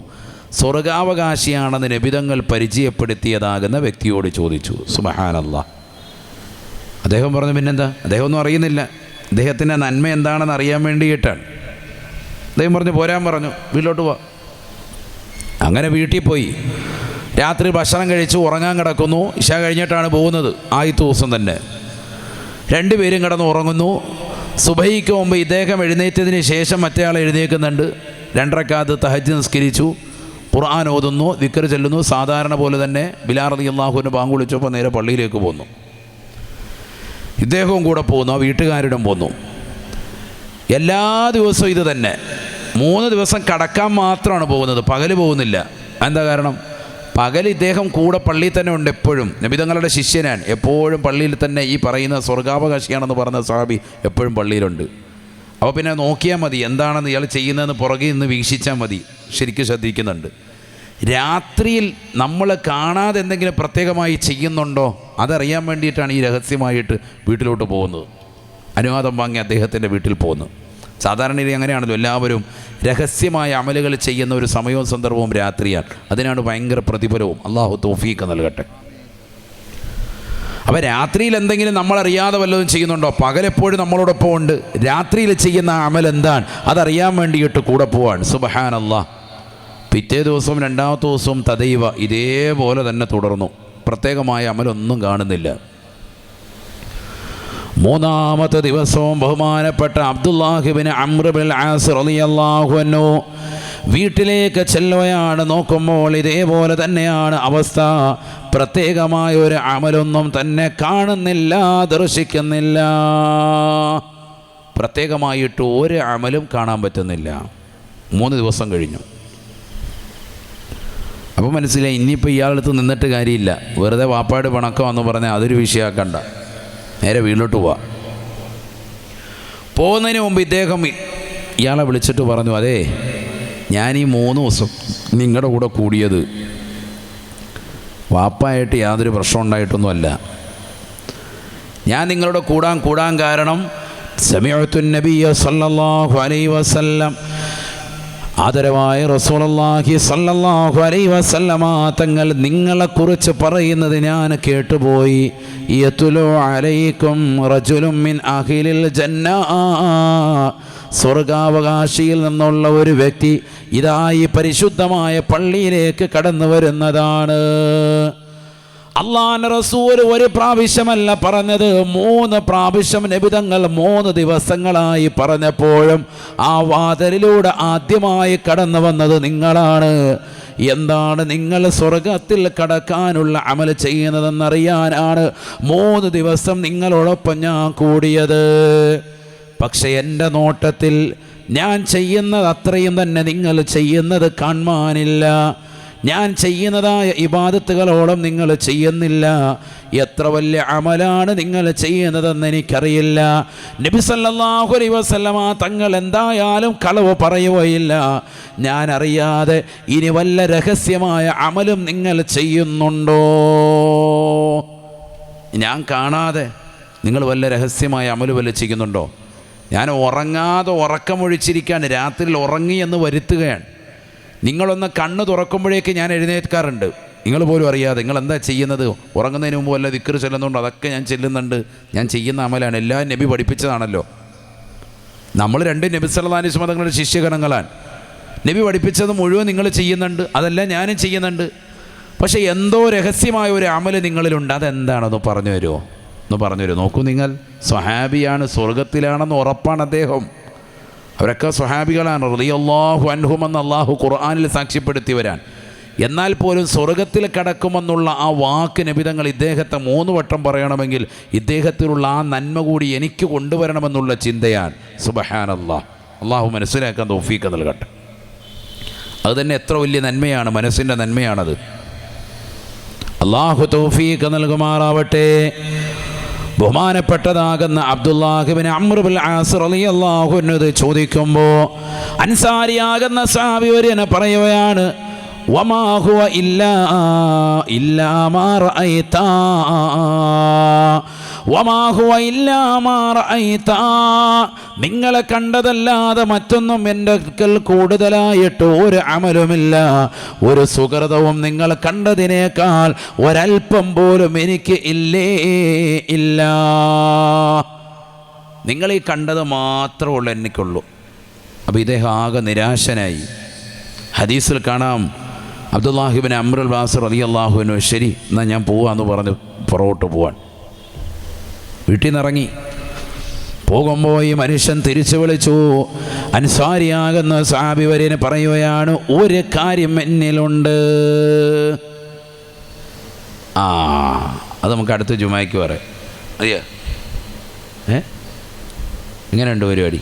സ്വർഗാവകാശിയാണെന്ന് നബിതങ്ങൾ പരിചയപ്പെടുത്തിയതാകുന്ന വ്യക്തിയോട് ചോദിച്ചു. സുബ്ഹാനല്ലാഹ്. അദ്ദേഹം പറഞ്ഞു, പിന്നെന്താ, അദ്ദേഹം ഒന്നും അറിയുന്നില്ല, അദ്ദേഹത്തിൻ്റെ നന്മ എന്താണെന്ന് അറിയാൻ വേണ്ടിയിട്ടാണ്. അദ്ദേഹം പറഞ്ഞു പോരാൻ പറഞ്ഞു, വീട്ടിലോട്ട് പോവാ. അങ്ങനെ വീട്ടിൽ പോയി. രാത്രി ഭക്ഷണം കഴിച്ച് ഉറങ്ങാൻ കിടക്കുന്നു. ഇശ കഴിഞ്ഞിട്ടാണ് പോകുന്നത്. ആദ്യത്തെ ദിവസം തന്നെ രണ്ടുപേരും കിടന്ന് ഉറങ്ങുന്നു. സുബഹിക്ക് മുമ്പ് ഇദ്ദേഹം എഴുന്നേറ്റതിന് ശേഷം മറ്റേ ആൾ എഴുന്നേൽക്കുന്നുണ്ട്. 2 റക്അത്ത് തഹജ്ജുദ് നിസ്കരിച്ചു, ഖുർആൻ ഓതുന്നു, ദിക്ർ ചൊല്ലുന്നു. സാധാരണ പോലെ തന്നെ ബിലാൽ റളിയല്ലാഹു അൻഹു ബാങ്ക് വിളിച്ചപ്പോൾ നേരെ പള്ളിയിലേക്ക് പോന്നു. ഇദ്ദേഹവും കൂടെ പോകുന്നു, ആ വീട്ടുകാരുടെ പോന്നു. എല്ലാ ദിവസവും ഇത് തന്നെ. 3 ദിവസം കടക്കാൻ മാത്രമാണ് പോകുന്നത്, പകൽ പോകുന്നില്ല. എന്താ കാരണം? പകൽ ഇദ്ദേഹം കൂടെ പള്ളിയിൽ തന്നെ ഉണ്ട്. എപ്പോഴും നബിതങ്ങളുടെ ശിഷ്യനാണ്, എപ്പോഴും പള്ളിയിൽ തന്നെ. ഈ പറയുന്ന സ്വർഗാവകാശിയാണെന്ന് പറഞ്ഞ സഹാബി എപ്പോഴും പള്ളിയിലുണ്ട്. അപ്പോൾ പിന്നെ നോക്കിയാൽ മതി എന്താണെന്ന് ഇയാൾ ചെയ്യുന്നതെന്ന് പുറകെ നിന്ന് വീക്ഷിച്ചാൽ മതി. ശരിക്കും ശ്രദ്ധിക്കുന്നുണ്ട്. രാത്രിയിൽ നമ്മൾ കാണാതെ എന്തെങ്കിലും പ്രത്യേകമായി ചെയ്യുന്നുണ്ടോ അതറിയാൻ വേണ്ടിയിട്ടാണ് ഈ രഹസ്യമായിട്ട് വീട്ടിലോട്ട് പോകുന്നത്. അനുവാദം വാങ്ങി അദ്ദേഹത്തിൻ്റെ വീട്ടിൽ പോകുന്നു. സാധാരണ രീതി അങ്ങനെയാണല്ലോ, എല്ലാവരും രഹസ്യമായ അമലുകൾ ചെയ്യുന്ന ഒരു സമയവും സന്ദർഭവും രാത്രിയാണ്. അതിനാണ് ഭയങ്കര പ്രതിഫലവും. അള്ളാഹു തൗഫീഖ് നൽകട്ടെ. അപ്പോൾ രാത്രിയിൽ എന്തെങ്കിലും നമ്മളറിയാതെ വല്ലതും ചെയ്യുന്നുണ്ടോ? പകലെപ്പോഴും നമ്മളോടൊപ്പം ഉണ്ട്. രാത്രിയിൽ ചെയ്യുന്ന അമൽ എന്താണ് അതറിയാൻ വേണ്ടിയിട്ട് കൂടെ പോവാണ്. സുബ്ഹാനല്ലാഹ്. പിറ്റേ ദിവസവും 2ാമത്തെ ദിവസവും തദൈവ ഇതേപോലെ തന്നെ തുടർന്നു. പ്രത്യേകമായ അമലൊന്നും കാണുന്നില്ല. 3ാമത്തെ ദിവസവും ബഹുമാനപ്പെട്ട അബ്ദുല്ലാഹി ഇബ്നു അംർ ഇബ്നുൽ ആസ് റളിയല്ലാഹു അൻഹു വീട്ടിലേക്ക് ചെല്ലുകയാണ്. നോക്കുമ്പോൾ ഇതേപോലെ തന്നെയാണ് അവസ്ഥ. പ്രത്യേകമായ ഒരു അമലൊന്നും തന്നെ കാണുന്നില്ല, ദർശിക്കുന്നില്ല. പ്രത്യേകമായിട്ട് ഒരു അമലും കാണാൻ പറ്റുന്നില്ല. 3 ദിവസം കഴിഞ്ഞു. അപ്പോൾ മനസ്സിലായി, ഇനിയിപ്പോൾ ഇയാളടുത്ത് നിന്നിട്ട് കാര്യമില്ല. വെറുതെ വാപ്പാട് പണക്കമെന്ന് പറഞ്ഞാൽ അതൊരു വിഷയമാക്കണ്ട, നേരെ വീട്ടിലോട്ട് പോവാം. പോകുന്നതിന് മുമ്പ് ഇദ്ദേഹം ഇയാളെ വിളിച്ചിട്ട് പറഞ്ഞു, അതേ, ഞാൻ ഈ 3 ദിവസം നിങ്ങളുടെ കൂടെ കൂടിയത് വാപ്പായിട്ട് യാതൊരു പ്രശ്നം ഉണ്ടായിട്ടൊന്നുമല്ല. ഞാൻ നിങ്ങളുടെ കൂടാൻ കാരണം സമീഅത്തു നബിയ സല്ലല്ലാഹു അലൈഹി വസല്ലം, ആദരവായ റസൂലുള്ളാഹി സ്വല്ലല്ലാഹു അലൈഹി വസല്ലമ തങ്ങൾ നിങ്ങളെക്കുറിച്ച് പറയുന്നത് ഞാൻ കേട്ടുപോയി. യതുലു അലൈക്കും റജുലുൻ മിൻ അഹ്ലിൽ ജന്ന, സ്വർഗാവകാശിയിൽ നിന്നുള്ള ഒരു വ്യക്തി ഇതായി പരിശുദ്ധമായ പള്ളിയിലേക്ക് കടന്നു വരുന്നതാണ്. അള്ളാഹുവിന്റെ റസൂൽ ഒരു പ്രാവശ്യമല്ല പറഞ്ഞത്, 3 പ്രാവശ്യം നബിതങ്ങൾ 3 ദിവസങ്ങളായി പറഞ്ഞപ്പോഴും ആ വാതിലിലൂടെ ആദ്യമായി കടന്നു വന്നത് നിങ്ങളാണ്. എന്താണ് നിങ്ങൾ സ്വർഗത്തിൽ കടക്കാനുള്ള അമൽ ചെയ്യുന്നതെന്നറിയാനാണ് 3 ദിവസം നിങ്ങളോടൊപ്പം ഞാൻ കൂടിയത്. പക്ഷെ എൻ്റെ നോട്ടത്തിൽ ഞാൻ ചെയ്യുന്നത് അത്രയും തന്നെ നിങ്ങൾ ചെയ്യുന്നത് കാണാനില്ല. ഞാൻ ചെയ്യുന്നതായ ഇബാദത്തുകളോളം നിങ്ങൾ ചെയ്യുന്നില്ല. എത്ര വലിയ അമലാണ് നിങ്ങൾ ചെയ്യുന്നതെന്ന് എനിക്കറിയില്ല. നബി സല്ലല്ലാഹു അലൈഹി വസല്ലമ തങ്ങൾ എന്തായാലും കളവ് പറയുകയില്ല. ഞാൻ അറിയാതെ ഇനി വല്ല രഹസ്യമായ അമലും നിങ്ങൾ ചെയ്യുന്നുണ്ടോ? ഞാൻ കാണാതെ നിങ്ങൾ വല്ല രഹസ്യമായ അമല് വല്ല ചെയ്യുന്നുണ്ടോ? ഞാൻ ഉറങ്ങാതെ ഉറക്കമൊഴിച്ചിരിക്കാൻ രാത്രിയിൽ ഉറങ്ങി എന്ന് വരുത്തുകയാണ്. നിങ്ങളൊന്ന് കണ്ണ് തുറക്കുമ്പോഴേക്ക് ഞാൻ എഴുന്നേൽക്കാറുണ്ട്. നിങ്ങൾ പോലും അറിയാതെ നിങ്ങൾ എന്താ ചെയ്യുന്നത്. ഉറങ്ങുന്നതിന് മുമ്പ് വല്ല ദിക്ർ ചൊല്ലുന്നുണ്ടോ? അതൊക്കെ ഞാൻ ചെല്ലുന്നുണ്ട്. ഞാൻ ചെയ്യുന്ന അമലാണ്. എല്ലാം നബി പഠിപ്പിച്ചതാണല്ലോ. നമ്മൾ 2 നബി സല്ലല്ലാഹു അലൈഹി വസല്ലം തങ്ങളുടെ ശിഷ്യഗണങ്ങളാണ്. നബി പഠിപ്പിച്ചത് മുഴുവൻ നിങ്ങൾ ചെയ്യുന്നുണ്ട്, അതെല്ലാം ഞാനും ചെയ്യുന്നുണ്ട്. പക്ഷേ എന്തോ രഹസ്യമായ ഒരു അമല് നിങ്ങളിലുണ്ട്. അതെന്താണെന്ന് പറഞ്ഞു തരുമോ? ഒന്ന് പറഞ്ഞു തരുമോ? നോക്കൂ, നിങ്ങൾ സ്വഹാബിയാണ്, സ്വർഗത്തിലാണെന്ന് ഉറപ്പാണ് അദ്ദേഹം. അവരൊക്കെ സ്വഹാബികളാണ് റളിയല്ലാഹു അൻഹും എന്ന് അള്ളാഹു ഖുർആനിൽ സാക്ഷ്യപ്പെടുത്തിയവരാണ്. എന്നാൽ പോലും സ്വർഗത്തിൽ കടക്കുമെന്നുള്ള ആ വാക്ക് നബിതങ്ങൾ ഇദ്ദേഹത്തെ 3 വട്ടം പറയണമെങ്കിൽ ഇദ്ദേഹത്തിലുള്ള ആ നന്മ കൂടി എനിക്ക് കൊണ്ടുവരണമെന്നുള്ള ചിന്തയാണ്. സുബ്ഹാനല്ലാഹ്. അള്ളാഹു മനസ്സിലാക്കാൻ തൗഫീഖ് നൽകട്ടെ. അത് തന്നെ എത്ര വലിയ നന്മയാണ്, മനസ്സിൻ്റെ നന്മയാണത്. അള്ളാഹു തൗഫീഖ് നൽകുമാറാവട്ടെ. ബഹുമാനപ്പെട്ടതാകുന്ന അബ്ദുല്ലാഹി ഇബ്നു അംർ ഇബ്നുൽ ആസ് റളിയല്ലാഹു അൻഹു ചോദിക്കുമ്പോൾ അൻസാരിയാകുന്ന സഹാബി വര്യനെ പറയുകയാണ്, വമാ ഹുവ ഇല്ലാ മാ റഅയ്ത വമാ ഹുവ ഇല്ലാ മാ റഅയ്ത, നിങ്ങളെ കണ്ടതല്ലാതെ മറ്റൊന്നും എൻ്റെ അടുക്കൽ കൂടുതലായിട്ട് ഒരു അമലുമില്ല, ഒരു സുഹൃതവും നിങ്ങൾ കണ്ടതിനേക്കാൾ ഒരൽപ്പം പോലും എനിക്ക് ഇല്ലേ ഇല്ല. നിങ്ങൾ ഈ കണ്ടത് മാത്രമേ ഉള്ളൂ എനിക്കുള്ളൂ. അപ്പോൾ ഇദ്ദേഹം ആകെ നിരാശനായി. ഹദീസിൽ കാണാം, അബ്ദുല്ലാഹിബ്നു അംറുൽ ആസ് റളിയല്ലാഹു അൻഹു ശരി എന്നാൽ ഞാൻ പോവാന്ന് പറഞ്ഞ് പുറകോട്ട് പോവാൻ വീട്ടിൽ നിന്നിറങ്ങി. പോകുമ്പോൾ ഈ മനുഷ്യൻ തിരിച്ചു വിളിച്ചു. അൻസാരിയാകുന്ന സഹാബി വര്യന് പറയുകയാണ്, ഒരു കാര്യം എന്നിലുണ്ട്. അത് നമുക്ക് അടുത്ത ജുമായ്ക്ക് പറയാം. അയ്യോ ഇങ്ങനെയുണ്ട് പരിപാടി.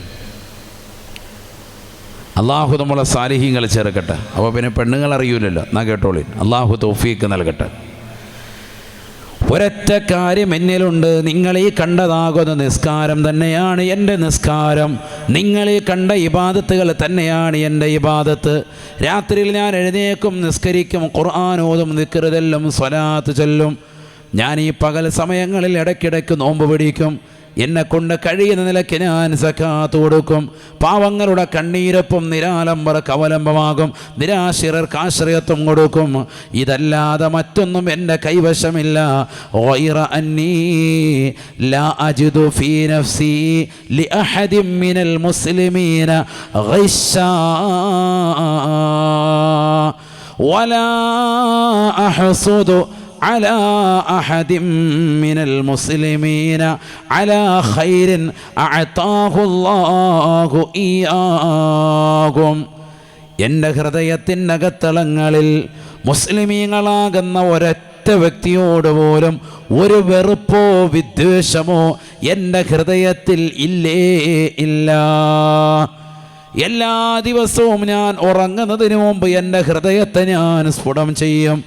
അള്ളാഹു നമ്മളെ സാലിഹീങ്ങൾ ചേർക്കട്ടെ. അപ്പോൾ പിന്നെ പെണ്ണുങ്ങൾ അറിയൂലല്ലോ. എന്നാൽ കേട്ടോളി, അള്ളാഹു തൗഫീക്ക് നൽകട്ടെ. ഒരൊറ്റ കാര്യം എന്നിലുണ്ട്. നിങ്ങളീ കണ്ടതാകുന്ന നിസ്കാരം തന്നെയാണ് എൻ്റെ നിസ്കാരം. നിങ്ങളീ കണ്ട ഇബാദത്തുകൾ തന്നെയാണ് എൻ്റെ ഇബാദത്ത്. രാത്രിയിൽ ഞാൻ എഴുന്നേക്കും, നിസ്കരിക്കും, ഖുർആൻ ഓതും, ദിക്ർ ചൊല്ലും, സ്വലാത്ത് ചൊല്ലും. ഞാൻ ഈ പകൽ സമയങ്ങളിൽ ഇടയ്ക്കിടയ്ക്ക് നോമ്പ് പിടിക്കും. എന്നെക്കൊണ്ട് കഴിയുന്ന നിലയ്ക്ക് ഞാൻ സക്കാത്ത് കൊടുക്കും. പാവങ്ങളുടെ കണ്ണീരൊപ്പം നിരാലംബർക്ക് അവലംബമാകും, നിരാശ്രയർക്ക് ആശ്രയത്വം കൊടുക്കും. ഇതല്ലാതെ മറ്റൊന്നും എൻ്റെ കൈവശമില്ല. ഗൈറ അന്നീ ലാ അജിദു ഫീ നഫ്സി ലിഅഹദിൻ മിനൽ മുസ്ലിമീന ഗിശ്ശാ വലാ അഹ്സുദു على أحد من المسلمين على خير أعطاه الله إياهم. എൻ്റെ ഹൃദയത്തിനകത്തളങ്ങളിൽ മുസ്ലിമീങ്ങളാകുന്ന ഒരൊറ്റ വ്യക്തിയോട് പോലും ഒരു വെറുപ്പോ വിദ്വേഷമോ എൻ്റെ ഹൃദയത്തിൽ ഇല്ലേ ഇല്ല. എല്ലാ ദിവസവും ഞാൻ ഉറങ്ങുന്നതിന് മുമ്പ് എൻ്റെ ഹൃദയത്തെ ഞാൻ സ്ഫുടം ചെയ്യും.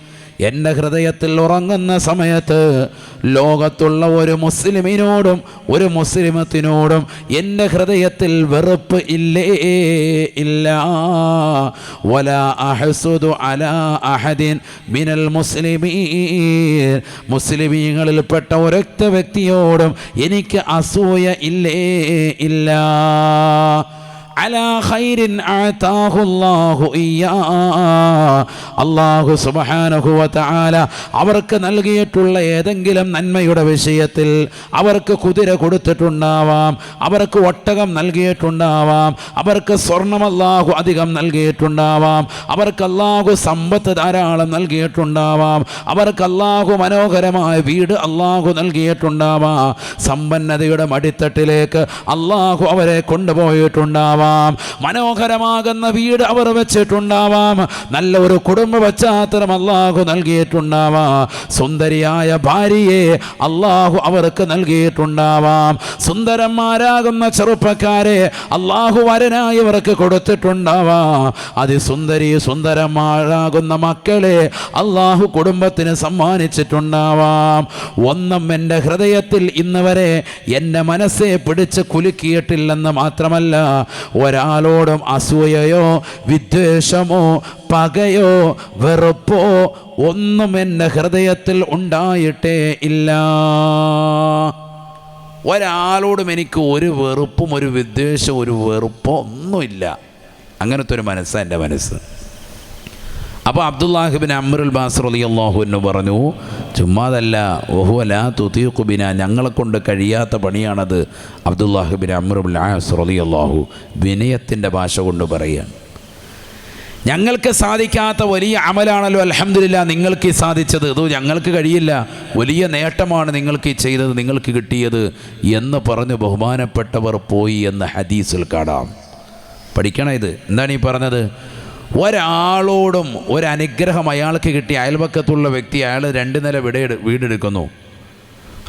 എൻ്റെ ഹൃദയത്തിൽ ഉറങ്ങുന്ന സമയത്ത് ലോകത്തുള്ള ഒരു മുസ്ലിമിനോടും ഒരു മുസ്ലിമത്തിനോടും എൻ്റെ ഹൃദയത്തിൽ വെറുപ്പ് ഇല്ലേ ഇല്ല. വലാ അഹ്സുദു അലാ അഹദിൻ മിനൽ മുസ്ലിമീൻ, മുസ്ലിമീങ്ങളിൽപ്പെട്ട ഒരൊറ്റ വ്യക്തിയോടും എനിക്ക് അസൂയ ഇല്ലേ ഇല്ല. അലാ ഖൈരിൻ അഅതാഹുല്ലാഹു ഇയ്യാ, അല്ലാഹു സുബ്ഹാനഹു വ തആല അവർക്ക് നൽകിയിട്ടുള്ള ഏതെങ്കിലും നന്മയുടെ വിഷയത്തിൽ അവർക്ക് കുതിര കൊടുത്തിട്ടുണ്ടാവാം, അവർക്ക് ഒട്ടകം നൽകിയിട്ടുണ്ടാവാം, അവർക്ക് സ്വർണം അല്ലാഹു അധികം നൽകിയിട്ടുണ്ടാവാം, അവർക്ക് അല്ലാഹു സമ്പത്ത് ധാരാളം നൽകിയിട്ടുണ്ടാവാം, അവർക്ക് അല്ലാഹു മനോഹരമായ വീട് അല്ലാഹു നൽകിയിട്ടുണ്ടാവാം, സമ്പന്നതയുടെ മടിത്തട്ടിലേക്ക് അല്ലാഹു അവരെ കൊണ്ടുപോയിട്ടുണ്ടാവാം, മനോഹരമാകുന്ന വീട് അവർ വെച്ചിട്ടുണ്ടാവാം, നല്ല ഒരു കുടുംബ പശ്ചാത്തലം അല്ലാഹു നൽകിയിട്ടുണ്ടാവാം, സുന്ദരിയായ ഭാര്യയെ അല്ലാഹു അവർക്ക് നൽകിയിട്ടുണ്ടാവാം, സുന്ദരന്മാരാകുന്ന ചെറുപ്പക്കാരെ അല്ലാഹു വരനായി അവർക്ക് കൊടുത്തിട്ടുണ്ടാവാം, അതിസുന്ദരി സുന്ദരന്മാരാകുന്ന മക്കളെ അല്ലാഹു കുടുംബത്തിന് സമ്മാനിച്ചിട്ടുണ്ടാവാം. ഒന്നും എൻ്റെ ഹൃദയത്തിൽ ഇന്ന് വരെ എൻ്റെ മനസ്സെ പിടിച്ച് കുലുക്കിയിട്ടില്ലെന്ന് മാത്രമല്ല, ഒരാളോടും അസൂയയോ വിദ്വേഷമോ പകയോ വെറുപ്പോ ഒന്നും എൻ്റെ ഹൃദയത്തിൽ ഉണ്ടായിട്ടേ ഇല്ല. ഒരാളോടും എനിക്ക് ഒരു വെറുപ്പും ഒരു വിദ്വേഷവും ഒരു വെറുപ്പോ ഒന്നുമില്ല. അങ്ങനത്തെ ഒരു മനസ്സാണ് എൻ്റെ മനസ്സ്. അപ്പോൾ അബ്ദുല്ലാഹിബ്നു അംറുൽ ആസ് റളിയല്ലാഹു അൻഹു പറഞ്ഞു, ചുമ്മാതല്ല, വഹുവ ലാ തുതീഖു ബിനാ, ഞങ്ങളെ കൊണ്ട് കഴിയാത്ത പണിയാണത്. അബ്ദുല്ലാഹിബ്നു അംറുൽ ആസ് റളിയല്ലാഹു വിനയത്തിൻ്റെ ഭാഷ കൊണ്ട് പറയുകയാണ്, ഞങ്ങൾക്ക് സാധിക്കാത്ത വലിയ അമലാണല്ലോ അൽഹംദുലില്ലാ നിങ്ങൾക്ക് സാധിച്ചത്, ഇത് ഞങ്ങൾക്ക് കഴിയില്ല, വലിയ നേട്ടമാണ് നിങ്ങൾക്ക് ചെയ്തത്, നിങ്ങൾക്ക് കിട്ടിയത് എന്ന് പറഞ്ഞ് ബഹുമാനപ്പെട്ടവർ പോയി എന്ന് ഹദീസിൽ കാണാം. പഠിക്കണം ഇത്. എന്താണ് ഈ പറഞ്ഞത്? ഒരാളോടും ഒരനുഗ്രഹം അയാൾക്ക് കിട്ടി, അയൽപക്കത്തുള്ള വ്യക്തി അയാൾ 2 നില വീടെടുക്കുന്നു,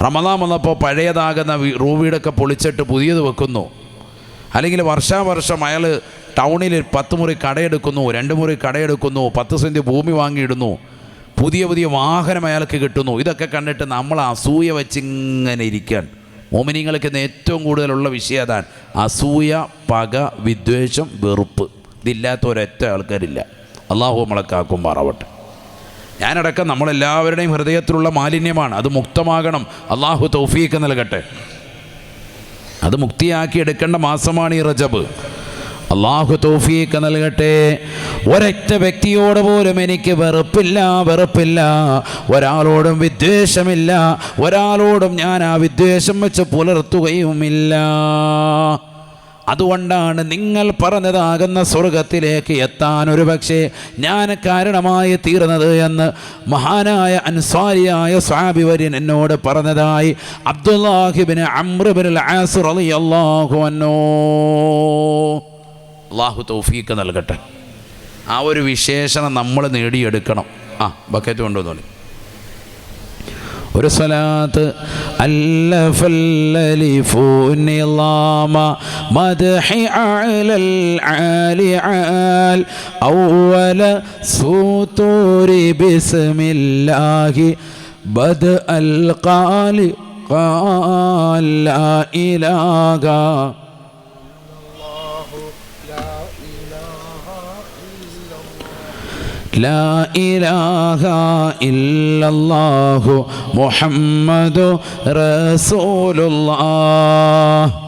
റമദാൻ വന്നപ്പോൾ പഴയതാകുന്ന റൂം വീടൊക്കെ പൊളിച്ചിട്ട് പുതിയത് വെക്കുന്നു, അല്ലെങ്കിൽ വർഷാവർഷം അയാൾ ടൗണിൽ 10 മുറി കടയെടുക്കുന്നു, 2 മുറി കടയെടുക്കുന്നു, 10 സെൻറ്റ് ഭൂമി വാങ്ങിയിടുന്നു, പുതിയ പുതിയ വാഹനം അയാൾക്ക് കിട്ടുന്നു. ഇതൊക്കെ കണ്ടിട്ട് നമ്മൾ അസൂയ വെച്ചിങ്ങനെ ഇരിക്കാൻ. മോമിനിങ്ങൾക്ക് ഏറ്റവും കൂടുതലുള്ള വിഷയം അതാണ്, അസൂയ, പക, വിദ്വേഷം, വെറുപ്പ്. ഇതില്ലാത്ത ഒരൊറ്റ ആൾക്കാരില്ല. അള്ളാഹു നമ്മളെ കാക്കും മാറാവട്ടെ. ഞാനടക്കം നമ്മളെല്ലാവരുടെയും ഹൃദയത്തിലുള്ള മാലിന്യമാണ്. അത് മുക്തമാകണം. അള്ളാഹു തൗഫീഖ് നൽകട്ടെ. അത് മുക്തിയാക്കി എടുക്കേണ്ട മാസമാണ് ഈ റജബ്. അള്ളാഹു തൗഫീഖ് നൽകട്ടെ. ഒരൊറ്റ വ്യക്തിയോട് പോലും എനിക്ക് വെറുപ്പില്ല, ഒരാളോടും വിദ്വേഷമില്ല, ഒരാളോടും ഞാൻ ആ വിദ്വേഷം വെച്ച് പുലർത്തുകയുമില്ല. അതുകൊണ്ടാണ് നിങ്ങൾ പറഞ്ഞതാകുന്ന സ്വർഗത്തിലേക്ക് എത്താൻ ഒരു പക്ഷേ ഞാൻ കാരണമായി തീർന്നത് എന്ന് മഹാനായ അൻസാരിയായ സ്വഹാബി വര്യൻ എന്നോട് പറഞ്ഞതായി അബ്ദുല്ലാഹി ഇബ്നു അംർ ഇബ്നുൽ ആസ് റളിയല്ലാഹു അൻഹു. അല്ലാഹു തൗഫീഖ് നൽകട്ടെ. ആ ഒരു വിശേഷണം നമ്മൾ നേടിയെടുക്കണം. ബക്കറ്റ് കൊണ്ടുവന്നോളി. ഒരു സ്വലാത്ത് അല്ലഫല്ലലിഫു നിളാമ മദ്ഹി അലൽ ആലി ആൽ അവല സൂതൂരി ബിസ്മില്ലാഹി ബദ് അൽ ഖാലി ഖാൽ ലാ ഇലാഹ ലാ ഇലാഹ ഇല്ലല്ലാഹു മുഹമ്മദു റസൂലുള്ളാഹ്.